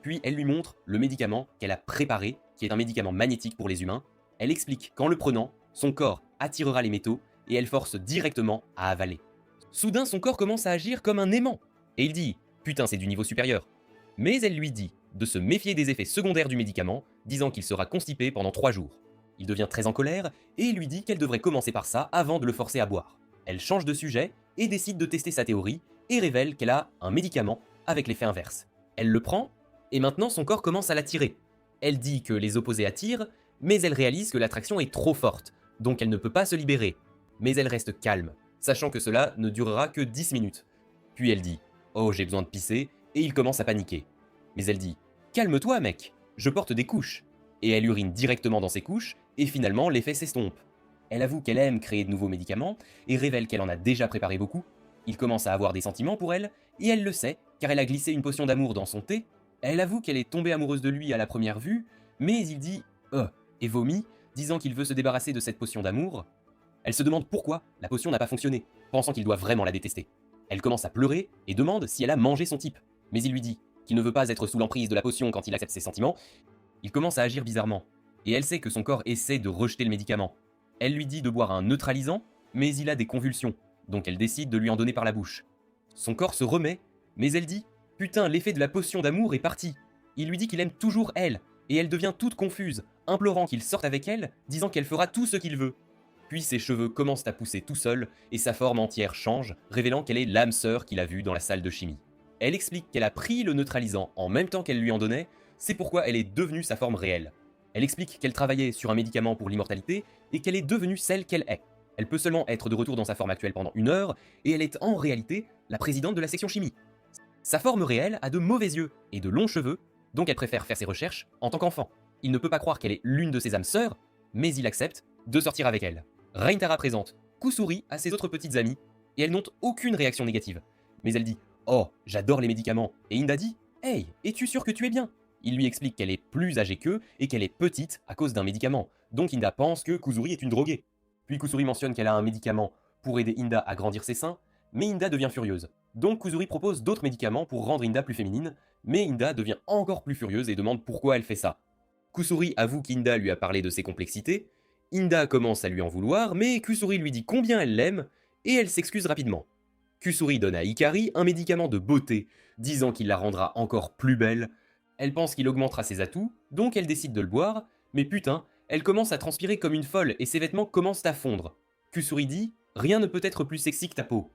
Puis elle lui montre le médicament qu'elle a préparé, qui est un médicament magnétique pour les humains. Elle explique qu'en le prenant, son corps attirera les métaux, et elle force directement à avaler. Soudain, son corps commence à agir comme un aimant, et il dit « Putain, c'est du niveau supérieur ». Mais elle lui dit de se méfier des effets secondaires du médicament, disant qu'il sera constipé pendant 3 jours. Il devient très en colère et lui dit qu'elle devrait commencer par ça avant de le forcer à boire. Elle change de sujet et décide de tester sa théorie et révèle qu'elle a un médicament avec l'effet inverse. Elle le prend et maintenant son corps commence à l'attirer. Elle dit que les opposés attirent, mais elle réalise que l'attraction est trop forte, donc elle ne peut pas se libérer. Mais elle reste calme, sachant que cela ne durera que 10 minutes. Puis elle dit « Oh, j'ai besoin de pisser » et il commence à paniquer. Mais elle dit « Calme-toi mec, je porte des couches » et elle urine directement dans ses couches et finalement l'effet s'estompe. Elle avoue qu'elle aime créer de nouveaux médicaments et révèle qu'elle en a déjà préparé beaucoup. Il commence à avoir des sentiments pour elle et elle le sait car elle a glissé une potion d'amour dans son thé. Elle avoue qu'elle est tombée amoureuse de lui à la première vue, mais il dit « et vomit, disant qu'il veut se débarrasser de cette potion d'amour. Elle se demande pourquoi la potion n'a pas fonctionné, pensant qu'il doit vraiment la détester. Elle commence à pleurer et demande si elle a mangé son type. Mais il lui dit qu'il ne veut pas être sous l'emprise de la potion quand il accepte ses sentiments. Il commence à agir bizarrement, et elle sait que son corps essaie de rejeter le médicament. Elle lui dit de boire un neutralisant, mais il a des convulsions, donc elle décide de lui en donner par la bouche. Son corps se remet, mais elle dit « Putain, l'effet de la potion d'amour est parti !» Il lui dit qu'il aime toujours elle, et elle devient toute confuse, implorant qu'il sorte avec elle, disant qu'elle fera tout ce qu'il veut. Puis ses cheveux commencent à pousser tout seuls, et sa forme entière change, révélant qu'elle est l'âme sœur qu'il a vue dans la salle de chimie. Elle explique qu'elle a pris le neutralisant en même temps qu'elle lui en donnait, c'est pourquoi elle est devenue sa forme réelle. Elle explique qu'elle travaillait sur un médicament pour l'immortalité, et qu'elle est devenue celle qu'elle est. Elle peut seulement être de retour dans sa forme actuelle pendant 1 heure, et elle est en réalité la présidente de la section chimie. Sa forme réelle a de mauvais yeux et de longs cheveux, donc elle préfère faire ses recherches en tant qu'enfant. Il ne peut pas croire qu'elle est l'une de ses âmes sœurs, mais il accepte de sortir avec elle. Reintara présente Kusuri à ses autres petites amies, et elle n'ont aucune réaction négative. Mais elle dit « Oh, j'adore les médicaments », et Inda dit « Hey, es-tu sûr que tu es bien ?» Il lui explique qu'elle est plus âgée qu'eux et qu'elle est petite à cause d'un médicament, donc Inda pense que Kusuri est une droguée. Puis Kusuri mentionne qu'elle a un médicament pour aider Inda à grandir ses seins, mais Inda devient furieuse. Donc Kusuri propose d'autres médicaments pour rendre Inda plus féminine, mais Inda devient encore plus furieuse et demande pourquoi elle fait ça. Kusuri avoue qu'Inda lui a parlé de ses complexités, Inda commence à lui en vouloir, mais Kusuri lui dit combien elle l'aime, et elle s'excuse rapidement. Kusuri donne à Hikari un médicament de beauté, disant qu'il la rendra encore plus belle. Elle pense qu'il augmentera ses atouts, donc elle décide de le boire, mais putain, elle commence à transpirer comme une folle et ses vêtements commencent à fondre. Kusuri dit « Rien ne peut être plus sexy que ta peau ».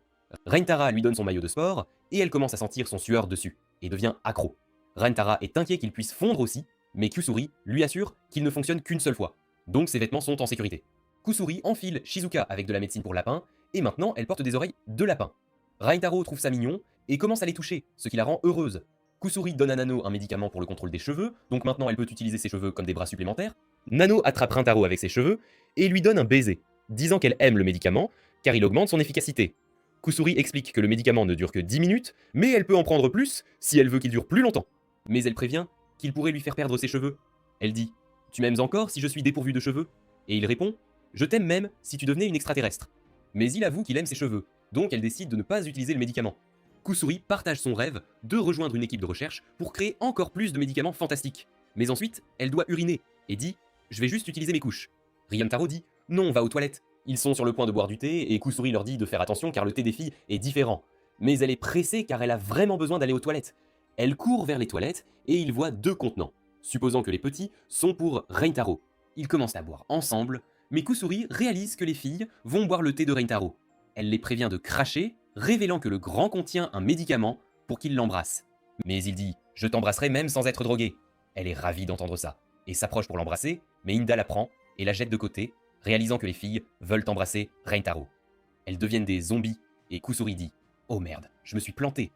Reintara lui donne son maillot de sport, et elle commence à sentir son sueur dessus, et devient accro. Reintara est inquiet qu'il puisse fondre aussi, mais Kusuri lui assure qu'il ne fonctionne qu'une seule fois, donc ses vêtements sont en sécurité. Kusuri enfile Shizuka avec de la médecine pour lapin, et maintenant elle porte des oreilles de lapin. Reintaro trouve ça mignon, et commence à les toucher, ce qui la rend heureuse. Kusuri donne à Nano un médicament pour le contrôle des cheveux, donc maintenant elle peut utiliser ses cheveux comme des bras supplémentaires. Nano attrape Reintaro avec ses cheveux, et lui donne un baiser, disant qu'elle aime le médicament, car il augmente son efficacité. Kusuri explique que le médicament ne dure que 10 minutes, mais elle peut en prendre plus si elle veut qu'il dure plus longtemps. Mais elle prévient qu'il pourrait lui faire perdre ses cheveux. Elle dit « Tu m'aimes encore si je suis dépourvu de cheveux ?» Et il répond « Je t'aime même si tu devenais une extraterrestre. » Mais il avoue qu'il aime ses cheveux, donc elle décide de ne pas utiliser le médicament. Kusuri partage son rêve de rejoindre une équipe de recherche pour créer encore plus de médicaments fantastiques. Mais ensuite, elle doit uriner, et dit « Je vais juste utiliser mes couches. » Ryantaro dit « Non, va aux toilettes. » Ils sont sur le point de boire du thé, et Kusuri leur dit de faire attention car le thé des filles est différent. Mais elle est pressée car elle a vraiment besoin d'aller aux toilettes. Elle court vers les toilettes, et il voit 2 contenants, supposant que les petits sont pour Reintaro. Ils commencent à boire ensemble, mais Kusuri réalise que les filles vont boire le thé de Reintaro. Elle les prévient de cracher, révélant que le grand contient un médicament pour qu'il l'embrasse. Mais il dit « Je t'embrasserai même sans être drogué ». Elle est ravie d'entendre ça, et s'approche pour l'embrasser, mais Inda la prend et la jette de côté, réalisant que les filles veulent embrasser Reintaro. Elles deviennent des zombies, et Kusuri dit « Oh merde, je me suis planté ».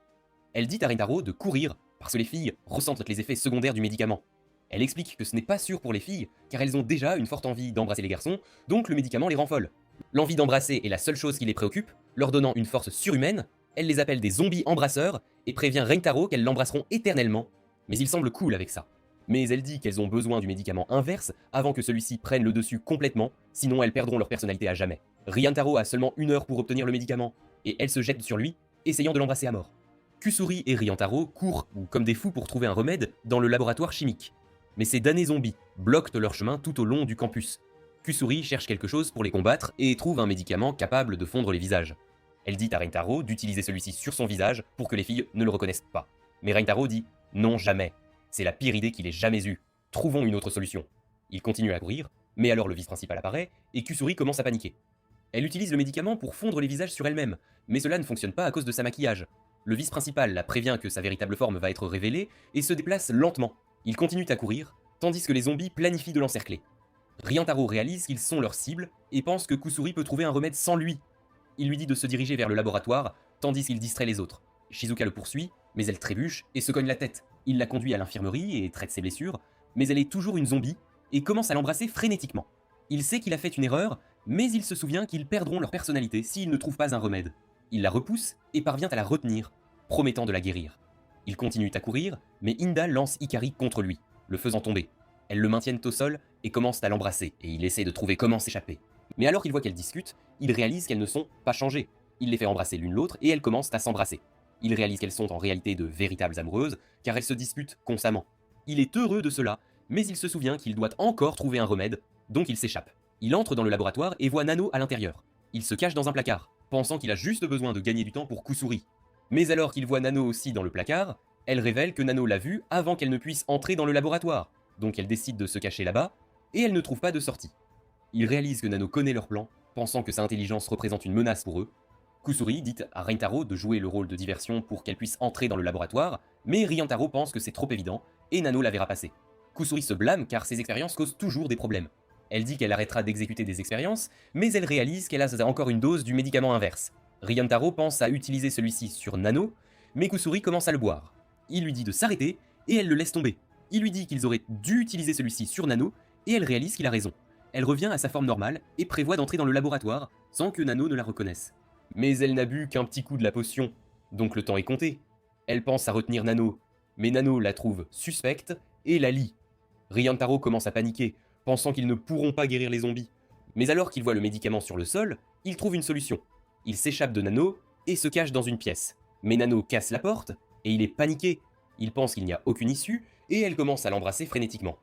Elle dit à Reintaro de courir, parce que les filles ressentent les effets secondaires du médicament. Elle explique que ce n'est pas sûr pour les filles, car elles ont déjà une forte envie d'embrasser les garçons, donc le médicament les rend folles. L'envie d'embrasser est la seule chose qui les préoccupe, leur donnant une force surhumaine, elle les appelle des zombies embrasseurs, et prévient Reintaro qu'elles l'embrasseront éternellement. Mais il semble cool avec ça. Mais elle dit qu'elles ont besoin du médicament inverse avant que celui-ci prenne le dessus complètement, sinon elles perdront leur personnalité à jamais. Ryantaro a seulement 1 heure pour obtenir le médicament, et elle se jette sur lui, essayant de l'embrasser à mort. Kusuri et Ryantaro courent comme des fous pour trouver un remède dans le laboratoire chimique. Mais ces damnés zombies bloquent leur chemin tout au long du campus. Kusuri cherche quelque chose pour les combattre et trouve un médicament capable de fondre les visages. Elle dit à Reintaro d'utiliser celui-ci sur son visage pour que les filles ne le reconnaissent pas. Mais Reintaro dit « Non, jamais. C'est la pire idée qu'il ait jamais eue. Trouvons une autre solution. » Il continue à courir, Mais alors le vice-principal apparaît, et Kusuri commence à paniquer. Elle utilise le médicament pour fondre les visages sur elle-même, mais cela ne fonctionne pas à cause de sa maquillage. Le vice-principal la prévient que sa véritable forme va être révélée, et se déplace lentement. Il continue à courir, tandis que les zombies planifient de l'encercler. Ryantaro réalise qu'ils sont leur cible, et pense que Kusuri peut trouver un remède sans lui. Il lui dit de se diriger vers le laboratoire, tandis qu'il distrait les autres. Shizuka le poursuit, mais elle trébuche et se cogne la tête. Il la conduit à l'infirmerie et traite ses blessures, mais elle est toujours une zombie, et commence à l'embrasser frénétiquement. Il sait qu'il a fait une erreur, mais il se souvient qu'ils perdront leur personnalité s'ils ne trouvent pas un remède. Il la repousse et parvient à la retenir, promettant de la guérir. Ils continuent à courir, mais Inda lance Ikari contre lui, le faisant tomber. Elles le maintiennent au sol et commencent à l'embrasser, et il essaie de trouver comment s'échapper. Mais alors qu'il voit qu'elles discutent, il réalise qu'elles ne sont pas changées. Il les fait embrasser l'une l'autre et elles commencent à s'embrasser. Il réalise qu'elles sont en réalité de véritables amoureuses, car elles se disputent constamment. Il est heureux de cela, mais il se souvient qu'il doit encore trouver un remède, donc il s'échappe. Il entre dans le laboratoire et voit Nano à l'intérieur. Il se cache dans un placard, pensant qu'il a juste besoin de gagner du temps pour Kusuri. Mais alors qu'il voit Nano aussi dans le placard, elle révèle que Nano l'a vue avant qu'elle ne puisse entrer dans le laboratoire, donc elle décide de se cacher là-bas, et elle ne trouve pas de sortie. Il réalise que Nano connaît leur plan, pensant que sa intelligence représente une menace pour eux. Kusuri dit à Ryantaro de jouer le rôle de diversion pour qu'elle puisse entrer dans le laboratoire, mais Ryantaro pense que c'est trop évident, et Nano la verra passer. Kusuri se blâme car ses expériences causent toujours des problèmes. Elle dit qu'elle arrêtera d'exécuter des expériences, mais elle réalise qu'elle a encore une dose du médicament inverse. Ryantaro pense à utiliser celui-ci sur Nano, mais Kusuri commence à le boire. Il lui dit de s'arrêter, et elle le laisse tomber. Il lui dit qu'ils auraient dû utiliser celui-ci sur Nano, et elle réalise qu'il a raison. Elle revient à sa forme normale, et prévoit d'entrer dans le laboratoire, sans que Nano ne la reconnaisse. Mais elle n'a bu qu'un petit coup de la potion, donc le temps est compté. Elle pense à retenir Nano, mais Nano la trouve suspecte, et la lie. Ryantaro commence à paniquer, pensant qu'ils ne pourront pas guérir les zombies. Mais alors qu'il voit le médicament sur le sol, il trouve une solution. Il s'échappe de Nano et se cache dans une pièce. Mais Nano casse la porte et il est paniqué. Il pense qu'il n'y a aucune issue et elle commence à l'embrasser frénétiquement.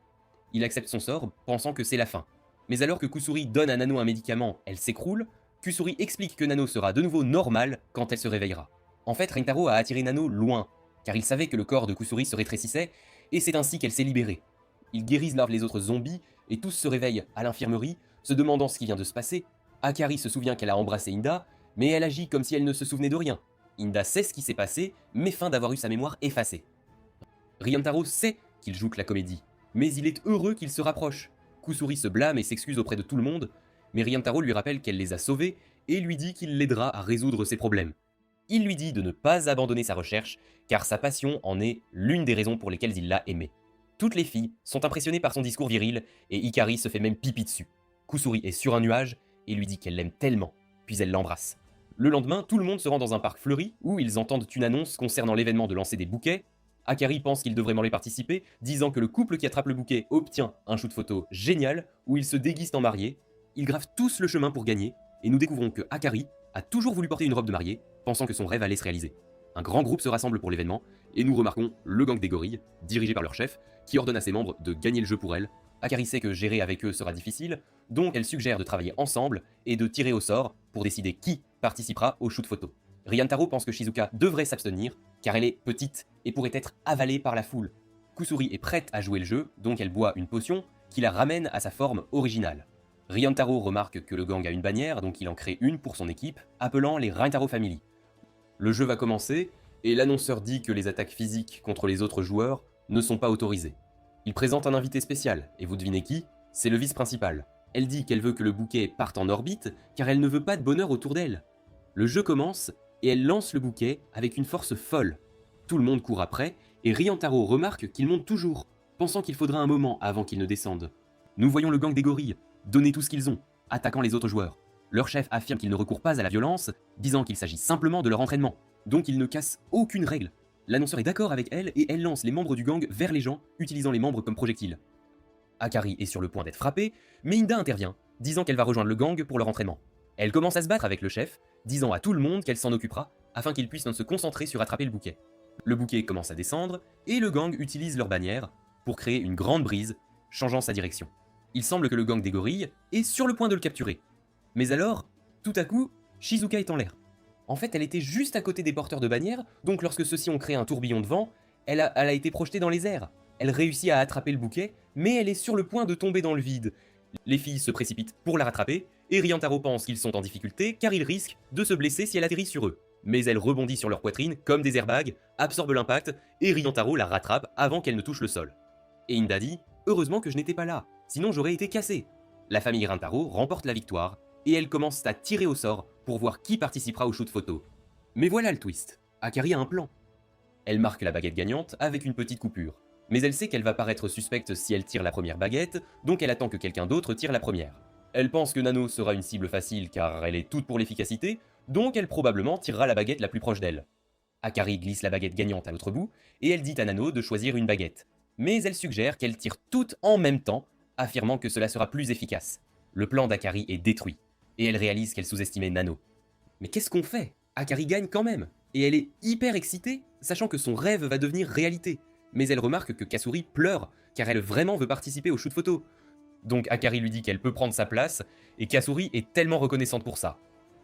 Il accepte son sort, pensant que c'est la fin. Mais alors que Kusuri donne à Nano un médicament, elle s'écroule. Kusuri explique que Nano sera de nouveau normale quand elle se réveillera. En fait, Ryantaro a attiré Nano loin, car il savait que le corps de Kusuri se rétrécissait, et c'est ainsi qu'elle s'est libérée. Ils guérissent les autres zombies, et tous se réveillent à l'infirmerie, se demandant ce qui vient de se passer. Akari se souvient qu'elle a embrassé Inda, mais elle agit comme si elle ne se souvenait de rien. Inda sait ce qui s'est passé, mais feint d'avoir eu sa mémoire effacée. Ryantaro sait qu'il joue que la comédie, mais il est heureux qu'il se rapproche. Kusuri se blâme et s'excuse auprès de tout le monde, mais Ryantaro lui rappelle qu'elle les a sauvés et lui dit qu'il l'aidera à résoudre ses problèmes. Il lui dit de ne pas abandonner sa recherche, car sa passion en est l'une des raisons pour lesquelles il l'a aimée. Toutes les filles sont impressionnées par son discours viril, et Ikari se fait même pipi dessus. Kusuri est sur un nuage, et lui dit qu'elle l'aime tellement, puis elle l'embrasse. Le lendemain, tout le monde se rend dans un parc fleuri, où ils entendent une annonce concernant l'événement de lancer des bouquets. Akari pense qu'il devrait vraiment y participer, disant que le couple qui attrape le bouquet obtient un shoot photo génial, où ils se déguisent en mariés. Ils gravent tous le chemin pour gagner, et nous découvrons que Akari a toujours voulu porter une robe de mariée, pensant que son rêve allait se réaliser. Un grand groupe se rassemble pour l'événement, et nous remarquons le gang des gorilles, dirigé par leur chef, qui ordonne à ses membres de gagner le jeu pour elle. Akari sait que gérer avec eux sera difficile, donc elle suggère de travailler ensemble et de tirer au sort pour décider qui participera au shoot photo. Ryantaro pense que Shizuka devrait s'abstenir, car elle est petite et pourrait être avalée par la foule. Kusuri est prête à jouer le jeu, donc elle boit une potion qui la ramène à sa forme originale. Ryantaro remarque que le gang a une bannière, donc il en crée une pour son équipe, appelant les Ryantaro Family. Le jeu va commencer, et l'annonceur dit que les attaques physiques contre les autres joueurs ne sont pas autorisées. Il présente un invité spécial, et vous devinez qui? C'est le vice-principal. Elle dit qu'elle veut que le bouquet parte en orbite, car elle ne veut pas de bonheur autour d'elle. Le jeu commence, et elle lance le bouquet avec une force folle. Tout le monde court après, et Ryantaro remarque qu'il monte toujours, pensant qu'il faudra un moment avant qu'il ne descende. Nous voyons le gang des gorilles donner tout ce qu'ils ont, attaquant les autres joueurs. Leur chef affirme qu'il ne recourt pas à la violence, disant qu'il s'agit simplement de leur entraînement, donc ils ne cassent aucune règle. L'annonceur est d'accord avec elle et elle lance les membres du gang vers les gens, utilisant les membres comme projectiles. Akari est sur le point d'être frappée, mais Inda intervient, disant qu'elle va rejoindre le gang pour leur entraînement. Elle commence à se battre avec le chef, disant à tout le monde qu'elle s'en occupera, afin qu'ils puissent se concentrer sur attraper le bouquet. Le bouquet commence à descendre, et le gang utilise leur bannière pour créer une grande brise, changeant sa direction. Il semble que le gang des gorilles est sur le point de le capturer. Mais alors, tout à coup, Shizuka est en l'air. En fait, elle était juste à côté des porteurs de bannières, donc lorsque ceux-ci ont créé un tourbillon de vent, elle a été projetée dans les airs. Elle réussit à attraper le bouquet, mais elle est sur le point de tomber dans le vide. Les filles se précipitent pour la rattraper, et Ryantaro pense qu'ils sont en difficulté car ils risquent de se blesser si elle atterrit sur eux. Mais elle rebondit sur leur poitrine comme des airbags, absorbe l'impact, et Ryantaro la rattrape avant qu'elle ne touche le sol. Et Inda dit « Heureusement que je n'étais pas là, sinon j'aurais été cassé ». La famille Ryantaro remporte la victoire, et elle commence à tirer au sort pour voir qui participera au shoot photo. Mais voilà le twist, Akari a un plan. Elle marque la baguette gagnante avec une petite coupure. Mais elle sait qu'elle va paraître suspecte si elle tire la première baguette, donc elle attend que quelqu'un d'autre tire la première. Elle pense que Nano sera une cible facile car elle est toute pour l'efficacité, donc elle probablement tirera la baguette la plus proche d'elle. Akari glisse la baguette gagnante à l'autre bout, et elle dit à Nano de choisir une baguette. Mais elle suggère qu'elle tire toutes en même temps, affirmant que cela sera plus efficace. Le plan d'Akari est détruit, et elle réalise qu'elle sous-estimait Nano. Mais qu'est-ce qu'on fait? Akari gagne quand même, et elle est hyper excitée, sachant que son rêve va devenir réalité. Mais elle remarque que Kasuri pleure, car elle vraiment veut participer au shoot photo. Donc Akari lui dit qu'elle peut prendre sa place, et Kasuri est tellement reconnaissante pour ça.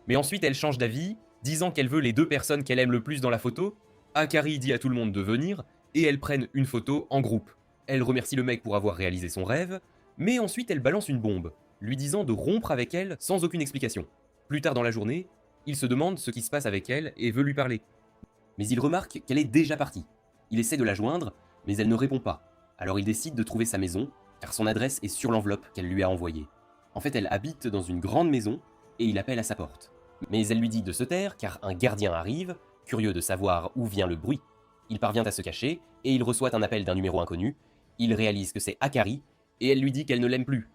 Mais ensuite elle change d'avis, disant qu'elle veut les deux personnes qu'elle aime le plus dans la photo. Akari dit à tout le monde de venir, et elles prennent une photo en groupe. Elle remercie le mec pour avoir réalisé son rêve, mais ensuite elle balance une bombe, lui disant de rompre avec elle sans aucune explication. Plus tard dans la journée, il se demande ce qui se passe avec elle et veut lui parler. Mais il remarque qu'elle est déjà partie. Il essaie de la joindre, mais elle ne répond pas. Alors il décide de trouver sa maison, car son adresse est sur l'enveloppe qu'elle lui a envoyée. En fait, elle habite dans une grande maison, et il appelle à sa porte. Mais elle lui dit de se taire, car un gardien arrive, curieux de savoir où vient le bruit. Il parvient à se cacher, et il reçoit un appel d'un numéro inconnu. Il réalise que c'est Akari, et elle lui dit qu'elle ne l'aime plus.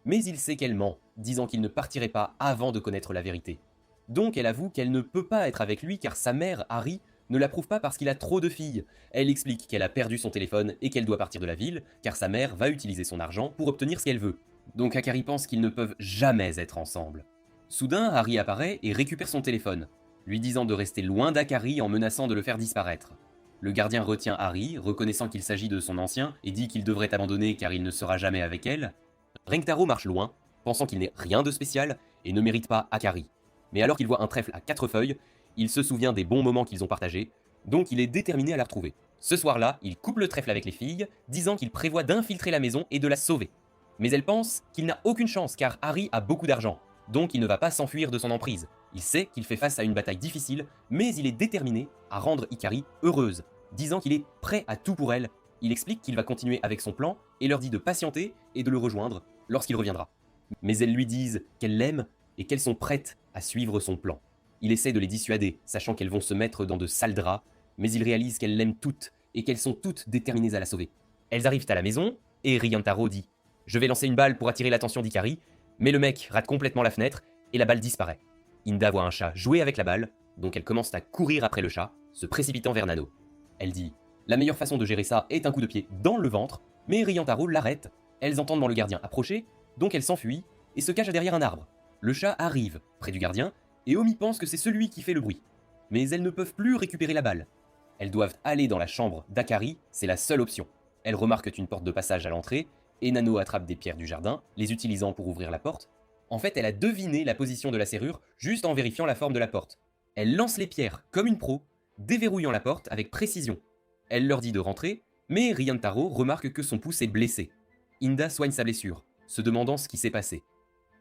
Mais il sait qu'elle ment, disant qu'il ne partirait pas avant de connaître la vérité. Donc elle avoue qu'elle ne peut pas être avec lui car sa mère, Harry, ne l'approuve pas parce qu'il a trop de filles. Elle explique qu'elle a perdu son téléphone et qu'elle doit partir de la ville, car sa mère va utiliser son argent pour obtenir ce qu'elle veut. Donc Akari pense qu'ils ne peuvent jamais être ensemble. Soudain, Harry apparaît et récupère son téléphone, lui disant de rester loin d'Akari en menaçant de le faire disparaître. Le gardien retient Harry, reconnaissant qu'il s'agit de son ancien, et dit qu'il devrait abandonner car il ne sera jamais avec elle. Rentaro marche loin, pensant qu'il n'est rien de spécial et ne mérite pas Akari. Mais alors qu'il voit un trèfle à 4 feuilles, il se souvient des bons moments qu'ils ont partagés, donc il est déterminé à la retrouver. Ce soir-là, il coupe le trèfle avec les filles, disant qu'il prévoit d'infiltrer la maison et de la sauver. Mais elle pense qu'il n'a aucune chance car Harry a beaucoup d'argent, donc il ne va pas s'enfuir de son emprise. Il sait qu'il fait face à une bataille difficile, mais il est déterminé à rendre Hikari heureuse, disant qu'il est prêt à tout pour elle. Il explique qu'il va continuer avec son plan et leur dit de patienter et de le rejoindre lorsqu'il reviendra. Mais elles lui disent qu'elles l'aiment et qu'elles sont prêtes à suivre son plan. Il essaie de les dissuader, sachant qu'elles vont se mettre dans de sales draps, mais il réalise qu'elles l'aiment toutes et qu'elles sont toutes déterminées à la sauver. Elles arrivent à la maison, et Ryantaro dit « Je vais lancer une balle pour attirer l'attention d'Hikari », mais le mec rate complètement la fenêtre, et la balle disparaît. Inda voit un chat jouer avec la balle, donc elle commence à courir après le chat, se précipitant vers Nano. Elle dit « La meilleure façon de gérer ça est un coup de pied dans le ventre », mais Ryantaro l'arrête. Elles entendent le gardien approcher, donc elles s'enfuient, et se cachent derrière un arbre. Le chat arrive près du gardien, et Omi pense que c'est celui qui fait le bruit. Mais elles ne peuvent plus récupérer la balle. Elles doivent aller dans la chambre d'Akari, c'est la seule option. Elles remarquent une porte de passage à l'entrée, et Nano attrape des pierres du jardin, les utilisant pour ouvrir la porte. En fait, elle a deviné la position de la serrure juste en vérifiant la forme de la porte. Elle lance les pierres comme une pro, déverrouillant la porte avec précision. Elle leur dit de rentrer, mais Ryantaro remarque que son pouce est blessé. Inda soigne sa blessure, se demandant ce qui s'est passé.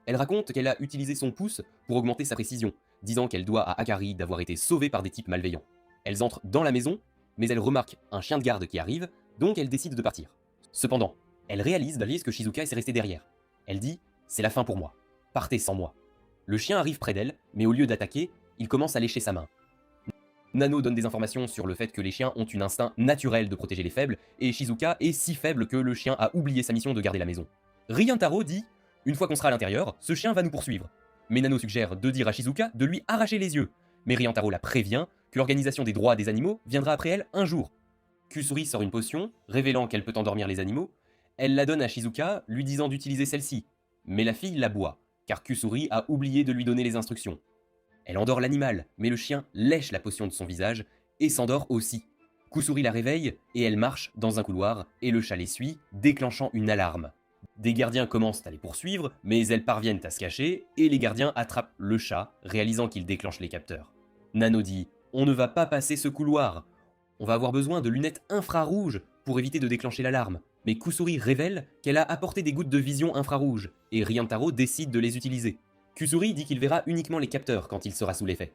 Elle raconte qu'elle a utilisé son pouce pour augmenter sa précision, disant qu'elle doit à Akari d'avoir été sauvée par des types malveillants. Elles entrent dans la maison, mais elle remarque un chien de garde qui arrive, donc elle décide de partir. Cependant, elle réalise que Shizuka est resté derrière. Elle dit « C'est la fin pour moi. Partez sans moi. » Le chien arrive près d'elle, mais au lieu d'attaquer, il commence à lécher sa main. Nano donne des informations sur le fait que les chiens ont un instinct naturel de protéger les faibles, et Shizuka est si faible que le chien a oublié sa mission de garder la maison. Ryantaro dit « Une fois qu'on sera à l'intérieur, ce chien va nous poursuivre. » Mais Nano suggère de dire à Shizuka de lui arracher les yeux. Mais Ryantaro la prévient que l'organisation des droits des animaux viendra après elle un jour. Kusuri sort une potion, révélant qu'elle peut endormir les animaux. Elle la donne à Shizuka, lui disant d'utiliser celle-ci. Mais la fille la boit, car Kusuri a oublié de lui donner les instructions. Elle endort l'animal, mais le chien lèche la potion de son visage et s'endort aussi. Kusuri la réveille et elle marche dans un couloir et le chat les suit, déclenchant une alarme. Des gardiens commencent à les poursuivre, mais elles parviennent à se cacher et les gardiens attrapent le chat, réalisant qu'il déclenche les capteurs. Nano dit « On ne va pas passer ce couloir. On va avoir besoin de lunettes infrarouges pour éviter de déclencher l'alarme. » Mais Kusuri révèle qu'elle a apporté des gouttes de vision infrarouge, et Ryantaro décide de les utiliser. Kusuri dit qu'il verra uniquement les capteurs quand il sera sous l'effet.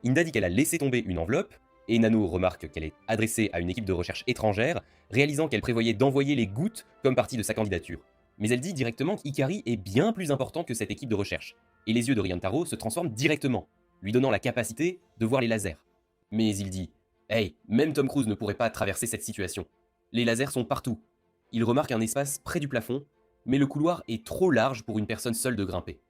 Inda dit qu'elle a laissé tomber une enveloppe, et Nano remarque qu'elle est adressée à une équipe de recherche étrangère, réalisant qu'elle prévoyait d'envoyer les gouttes comme partie de sa candidature. Mais elle dit directement qu'Ikari est bien plus important que cette équipe de recherche, et les yeux de Ryantaro se transforment directement, lui donnant la capacité de voir les lasers. Mais il dit « Hey, même Tom Cruise ne pourrait pas traverser cette situation. Les lasers sont partout. » Il remarque un espace près du plafond, mais le couloir est trop large pour une personne seule de grimper.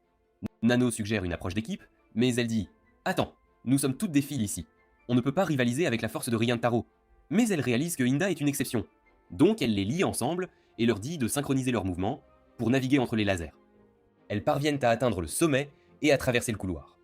Nano suggère une approche d'équipe, mais elle dit « Attends, nous sommes toutes des filles ici. On ne peut pas rivaliser avec la force de Ryantaro. » Mais elle réalise que Inda est une exception. Donc elle les lie ensemble et leur dit de synchroniser leurs mouvements pour naviguer entre les lasers. Elles parviennent à atteindre le sommet et à traverser le couloir.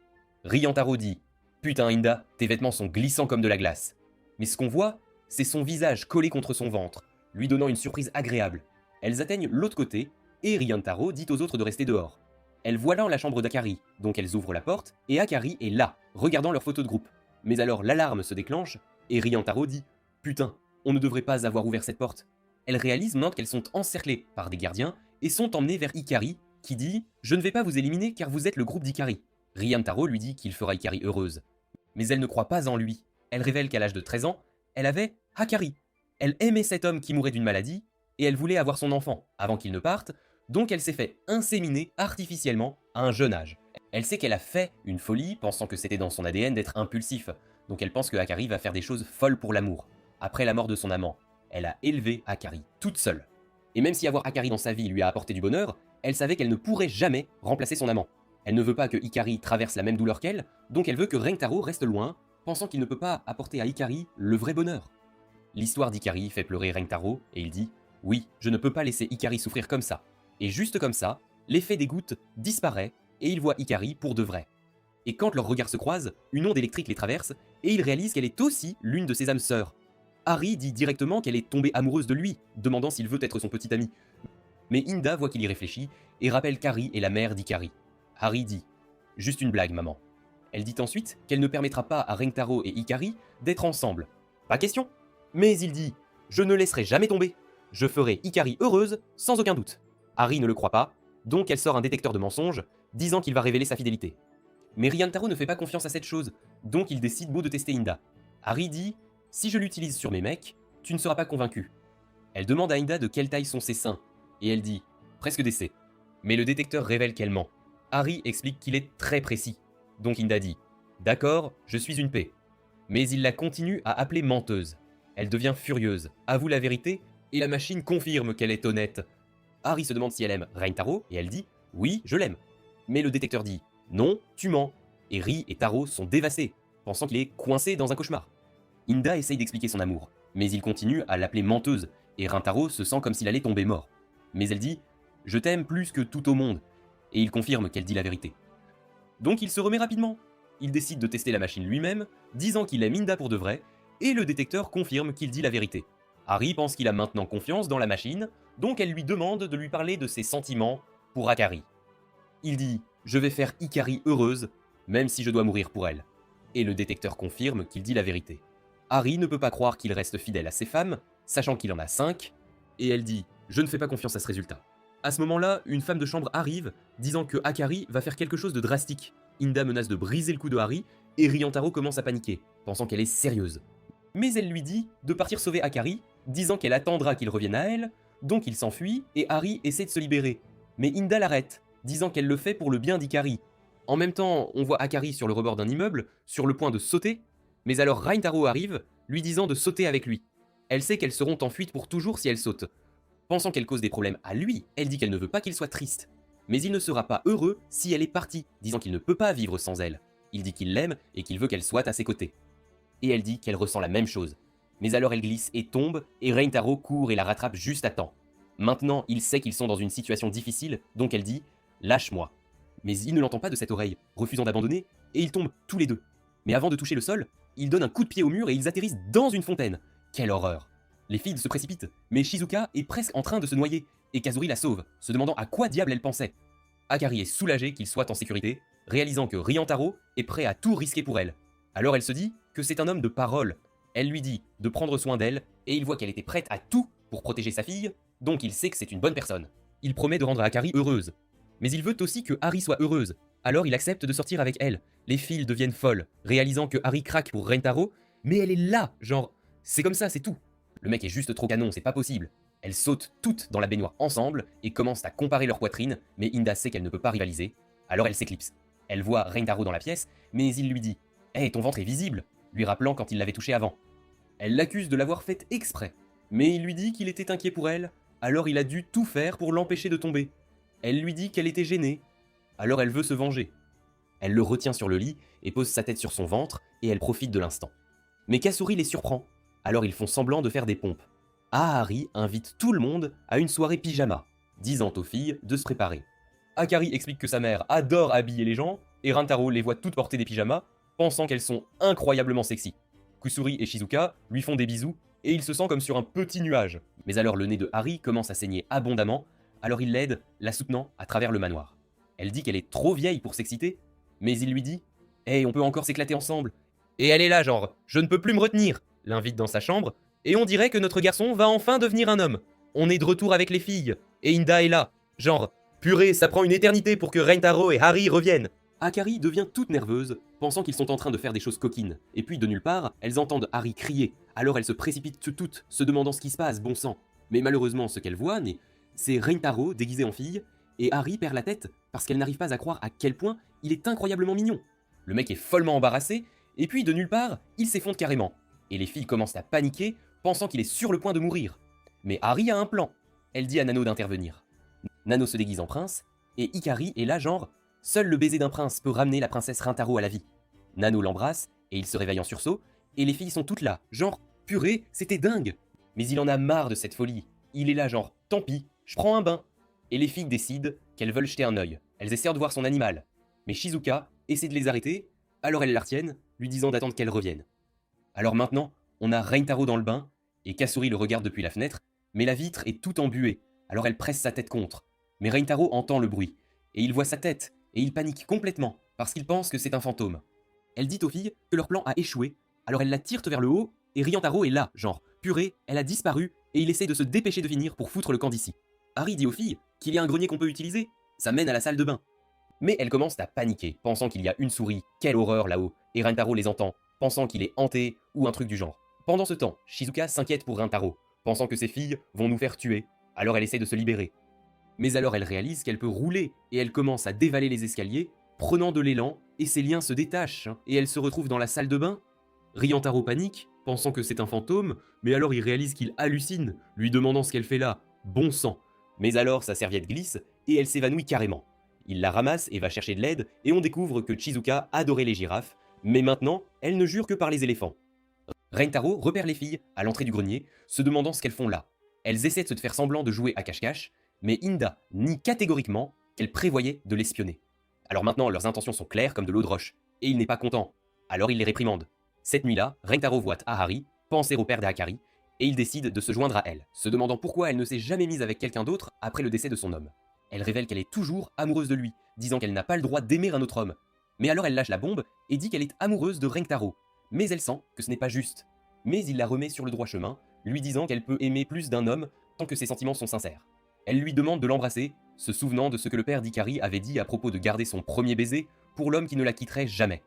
Ryantaro dit « Putain Inda, tes vêtements sont glissants comme de la glace. » Mais ce qu'on voit, c'est son visage collé contre son ventre, lui donnant une surprise agréable. Elles atteignent l'autre côté et Ryantaro dit aux autres de rester dehors. Elles voient là la chambre d'Akari, donc elles ouvrent la porte et Akari est là, regardant leur photo de groupe. Mais alors l'alarme se déclenche et Ryantaro dit « Putain, on ne devrait pas avoir ouvert cette porte. » Elles réalisent maintenant qu'elles sont encerclées par des gardiens et sont emmenées vers Ikari, qui dit « Je ne vais pas vous éliminer car vous êtes le groupe d'Ikari. » Ryantaro lui dit qu'il fera Ikari heureuse. Mais elle ne croit pas en lui. Elle révèle qu'à l'âge de 13 ans, elle avait Akari. Elle aimait cet homme qui mourait d'une maladie et elle voulait avoir son enfant avant qu'il ne parte, donc elle s'est fait inséminer artificiellement à un jeune âge. Elle sait qu'elle a fait une folie, pensant que c'était dans son ADN d'être impulsif, donc elle pense que Akari va faire des choses folles pour l'amour. Après la mort de son amant, elle a élevé Akari toute seule. Et même si avoir Akari dans sa vie lui a apporté du bonheur, elle savait qu'elle ne pourrait jamais remplacer son amant. Elle ne veut pas que Ikari traverse la même douleur qu'elle, donc elle veut que Rentaro reste loin, pensant qu'il ne peut pas apporter à Ikari le vrai bonheur. L'histoire d'Ikari fait pleurer Rentaro, et il dit « Oui, je ne peux pas laisser Ikari souffrir comme ça. » Et juste comme ça, l'effet des gouttes disparaît, et il voit Ikari pour de vrai. Et quand leurs regards se croisent, une onde électrique les traverse, et il réalise qu'elle est aussi l'une de ses âmes sœurs. Harry dit directement qu'elle est tombée amoureuse de lui, demandant s'il veut être son petit ami. Mais Inda voit qu'il y réfléchit, et rappelle qu'Harry est la mère d'Ikari. Harry dit « Juste une blague, maman. » Elle dit ensuite qu'elle ne permettra pas à Rentaro et Ikari d'être ensemble. Pas question. Mais il dit « Je ne laisserai jamais tomber. Je ferai Ikari heureuse, sans aucun doute. » Harry ne le croit pas, donc elle sort un détecteur de mensonges, disant qu'il va révéler sa fidélité. Mais Ryantaro ne fait pas confiance à cette chose, donc il décide beau de tester Inda. Harry dit « Si je l'utilise sur mes mecs, tu ne seras pas convaincu. » Elle demande à Inda de quelle taille sont ses seins, et elle dit « Presque DC. » Mais le détecteur révèle qu'elle ment. Harry explique qu'il est très précis, donc Inda dit « D'accord, je suis une paix. » Mais il la continue à appeler menteuse. Elle devient furieuse, avoue la vérité, et la machine confirme qu'elle est honnête. Harry se demande si elle aime Rentaro, et elle dit « Oui, je l'aime. » Mais le détecteur dit « Non, tu mens. » Et Ri et Taro sont dévastés, pensant qu'il est coincé dans un cauchemar. Inda essaye d'expliquer son amour, mais il continue à l'appeler menteuse, et Rintaro se sent comme s'il allait tomber mort. Mais elle dit « Je t'aime plus que tout au monde », et il confirme qu'elle dit la vérité. Donc il se remet rapidement. Il décide de tester la machine lui-même, disant qu'il aime Inda pour de vrai, et le détecteur confirme qu'il dit la vérité. Harry pense qu'il a maintenant confiance dans la machine, donc elle lui demande de lui parler de ses sentiments pour Akari. Il dit « Je vais faire Ikari heureuse, même si je dois mourir pour elle. » Et le détecteur confirme qu'il dit la vérité. Harry ne peut pas croire qu'il reste fidèle à ses femmes, sachant qu'il en a 5, et elle dit « Je ne fais pas confiance à ce résultat. » À ce moment-là, une femme de chambre arrive, disant que Akari va faire quelque chose de drastique. Inda menace de briser le cou de Harry, et Ryantaro commence à paniquer, pensant qu'elle est sérieuse. Mais elle lui dit de partir sauver Akari, disant qu'elle attendra qu'il revienne à elle, donc il s'enfuit, et Harry essaie de se libérer. Mais Inda l'arrête, disant qu'elle le fait pour le bien d'Ikari. En même temps, on voit Akari sur le rebord d'un immeuble, sur le point de sauter, mais alors Rintaro arrive, lui disant de sauter avec lui. Elle sait qu'elles seront en fuite pour toujours si elle saute. Pensant qu'elle cause des problèmes à lui, elle dit qu'elle ne veut pas qu'il soit triste. Mais il ne sera pas heureux si elle est partie, disant qu'il ne peut pas vivre sans elle. Il dit qu'il l'aime et qu'il veut qu'elle soit à ses côtés. Et elle dit qu'elle ressent la même chose. Mais alors elle glisse et tombe, et Rintaro court et la rattrape juste à temps. Maintenant, il sait qu'ils sont dans une situation difficile, donc elle dit « Lâche-moi ». Mais il ne l'entend pas de cette oreille, refusant d'abandonner, et ils tombent tous les deux. Mais avant de toucher le sol, ils donnent un coup de pied au mur et ils atterrissent dans une fontaine. Quelle horreur! Les filles se précipitent, mais Shizuka est presque en train de se noyer, et Kazuri la sauve, se demandant à quoi diable elle pensait. Akari est soulagée qu'il soit en sécurité, réalisant que Ryantaro est prêt à tout risquer pour elle. Alors elle se dit que c'est un homme de parole. Elle lui dit de prendre soin d'elle, et il voit qu'elle était prête à tout pour protéger sa fille, donc il sait que c'est une bonne personne. Il promet de rendre Akari heureuse. Mais il veut aussi que Harry soit heureuse, alors il accepte de sortir avec elle. Les filles deviennent folles, réalisant que Harry craque pour Rentaro, mais elle est là, genre, c'est comme ça, c'est tout. Le mec est juste trop canon, c'est pas possible. Elles sautent toutes dans la baignoire ensemble et commencent à comparer leurs poitrines, mais Inda sait qu'elle ne peut pas rivaliser, alors elle s'éclipse. Elle voit Rentaro dans la pièce, mais il lui dit « Hé, ton ventre est visible !» lui rappelant quand il l'avait touché avant. Elle l'accuse de l'avoir faite exprès, mais il lui dit qu'il était inquiet pour elle, alors il a dû tout faire pour l'empêcher de tomber. Elle lui dit qu'elle était gênée, alors elle veut se venger. Elle le retient sur le lit et pose sa tête sur son ventre et elle profite de l'instant. Mais Kasuri les surprend, alors ils font semblant de faire des pompes. Ahari invite tout le monde à une soirée pyjama, disant aux filles de se préparer. Akari explique que sa mère adore habiller les gens, et Rintaro les voit toutes porter des pyjamas, pensant qu'elles sont incroyablement sexy. Kusuri et Shizuka lui font des bisous, et il se sent comme sur un petit nuage. Mais alors le nez de Harry commence à saigner abondamment, alors il l'aide, la soutenant à travers le manoir. Elle dit qu'elle est trop vieille pour s'exciter, mais il lui dit « Hey, on peut encore s'éclater ensemble !» Et elle est là genre « Je ne peux plus me retenir !» L'invite dans sa chambre, et on dirait que notre garçon va enfin devenir un homme. On est de retour avec les filles, et Inda est là. Genre « Purée, ça prend une éternité pour que Rentaro et Harry reviennent !» Akari devient toute nerveuse, pensant qu'ils sont en train de faire des choses coquines. Et puis de nulle part, elles entendent Harry crier. Alors elles se précipitent toutes, se demandant ce qui se passe, bon sang. Mais malheureusement, ce qu'elles voient, c'est Rentaro déguisé en fille, et Harry perd la tête parce qu'elle n'arrive pas à croire à quel point il est incroyablement mignon. Le mec est follement embarrassé, et puis de nulle part, il s'effondre carrément. Et les filles commencent à paniquer, pensant qu'il est sur le point de mourir. Mais Harry a un plan. Elle dit à Nano d'intervenir. Nano se déguise en prince, et Hikari est là genre « Seul le baiser d'un prince peut ramener la princesse Rintaro à la vie ». Nano l'embrasse, et il se réveille en sursaut, et les filles sont toutes là, genre « Purée, c'était dingue !» Mais il en a marre de cette folie. Il est là genre « Tant pis, je prends un bain !» Et les filles décident qu'elles veulent jeter un œil. Elles essaient de voir son animal. Mais Shizuka essaie de les arrêter, alors elles la retiennent, lui disant d'attendre qu'elle revienne. Alors maintenant, on a Rentaro dans le bain, et Kasuri le regarde depuis la fenêtre, mais la vitre est toute embuée, alors elle presse sa tête contre. Mais Rentaro entend le bruit, et il voit sa tête, et il panique complètement, parce qu'il pense que c'est un fantôme. Elle dit aux filles que leur plan a échoué, alors elle la tire vers le haut, et Rentaro est là, genre, purée, elle a disparu, et il essaie de se dépêcher de finir pour foutre le camp d'ici. Harry dit aux filles qu'il y a un grenier qu'on peut utiliser, ça mène à la salle de bain. Mais elles commencent à paniquer, pensant qu'il y a une souris, quelle horreur là-haut, et Rentaro les entend, pensant qu'il est hanté ou un truc du genre. Pendant ce temps, Shizuka s'inquiète pour Rintaro, pensant que ses filles vont nous faire tuer, alors elle essaie de se libérer. Mais alors elle réalise qu'elle peut rouler, et elle commence à dévaler les escaliers, prenant de l'élan, et ses liens se détachent, et elle se retrouve dans la salle de bain. Ryantaro panique, pensant que c'est un fantôme, mais alors il réalise qu'il hallucine, lui demandant ce qu'elle fait là. Bon sang. Mais alors sa serviette glisse, et elle s'évanouit carrément. Il la ramasse et va chercher de l'aide, et on découvre que Shizuka adorait les girafes, mais maintenant, elle ne jure que par les éléphants. Rentaro repère les filles à l'entrée du grenier, se demandant ce qu'elles font là. Elles essaient de se faire semblant de jouer à cache-cache, mais Inda nie catégoriquement qu'elle prévoyait de l'espionner. Alors maintenant, leurs intentions sont claires comme de l'eau de roche, et il n'est pas content. Alors il les réprimande. Cette nuit-là, Rentaro voit Ahari penser au père d'Akari, et il décide de se joindre à elle, se demandant pourquoi elle ne s'est jamais mise avec quelqu'un d'autre après le décès de son homme. Elle révèle qu'elle est toujours amoureuse de lui, disant qu'elle n'a pas le droit d'aimer un autre homme. Mais alors elle lâche la bombe et dit qu'elle est amoureuse de Rentaro, mais elle sent que ce n'est pas juste. Mais il la remet sur le droit chemin, lui disant qu'elle peut aimer plus d'un homme tant que ses sentiments sont sincères. Elle lui demande de l'embrasser, se souvenant de ce que le père d'Hikari avait dit à propos de garder son premier baiser pour l'homme qui ne la quitterait jamais.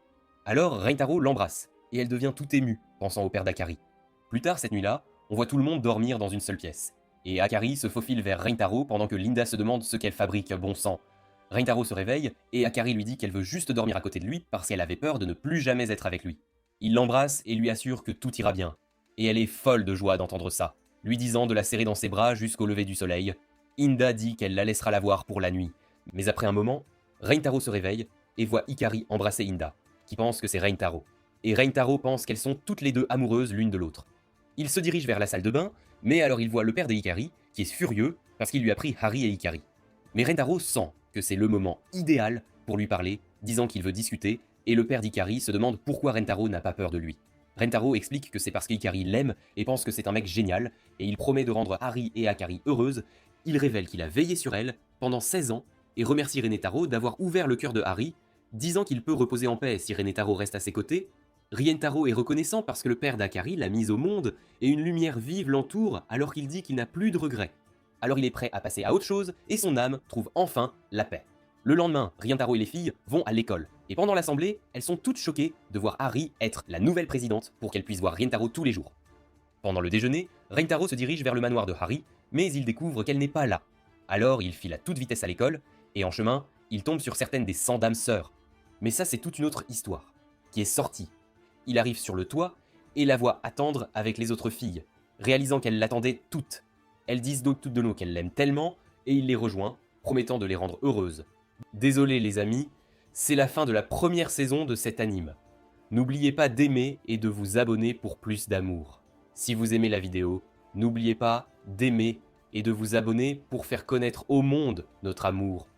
Alors Rentaro l'embrasse, et elle devient tout émue, pensant au père d'Akari. Plus tard cette nuit-là, on voit tout le monde dormir dans une seule pièce. Et Akari se faufile vers Rentaro pendant que Linda se demande ce qu'elle fabrique, bon sang. Rentaro se réveille, et Akari lui dit qu'elle veut juste dormir à côté de lui parce qu'elle avait peur de ne plus jamais être avec lui. Il l'embrasse et lui assure que tout ira bien. Et elle est folle de joie d'entendre ça, lui disant de la serrer dans ses bras jusqu'au lever du soleil. Inda dit qu'elle la laissera la voir pour la nuit. Mais après un moment, Rentaro se réveille et voit Hikari embrasser Inda, qui pense que c'est Rentaro. Et Rentaro pense qu'elles sont toutes les deux amoureuses l'une de l'autre. Il se dirige vers la salle de bain, mais alors il voit le père de Hikari, qui est furieux parce qu'il lui a pris Harry et Hikari. Mais Rentaro sent que c'est le moment idéal pour lui parler, disant qu'il veut discuter, et le père d'Hikari se demande pourquoi Rentaro n'a pas peur de lui. Rentaro explique que c'est parce qu'Hikari l'aime et pense que c'est un mec génial, et il promet de rendre Harry et Akari heureuses. Il révèle qu'il a veillé sur elle pendant 16 ans et remercie Renetaro d'avoir ouvert le cœur de Harry, disant qu'il peut reposer en paix si Renetaro reste à ses côtés, Rientaro est reconnaissant parce que le père d'Akari l'a mise au monde et une lumière vive l'entoure alors qu'il dit qu'il n'a plus de regrets. Alors il est prêt à passer à autre chose et son âme trouve enfin la paix. Le lendemain, Rientaro et les filles vont à l'école. Et pendant l'assemblée, elles sont toutes choquées de voir Hari être la nouvelle présidente pour qu'elle puisse voir Rientaro tous les jours. Pendant le déjeuner, Rientaro se dirige vers le manoir de Hari, mais il découvre qu'elle n'est pas là. Alors il file à toute vitesse à l'école, et en chemin, il tombe sur certaines des 100 dames sœurs. Mais ça c'est toute une autre histoire, qui est sortie. Il arrive sur le toit, et la voit attendre avec les autres filles, réalisant qu'elles l'attendaient toutes. Elles disent donc toutes de l'eau qu'elles l'aiment tellement, et il les rejoint, promettant de les rendre heureuses. Désolé les amis, c'est la fin de la première saison de cet anime. N'oubliez pas d'aimer et de vous abonner pour plus d'amour. Si vous aimez la vidéo, n'oubliez pas d'aimer et de vous abonner pour faire connaître au monde notre amour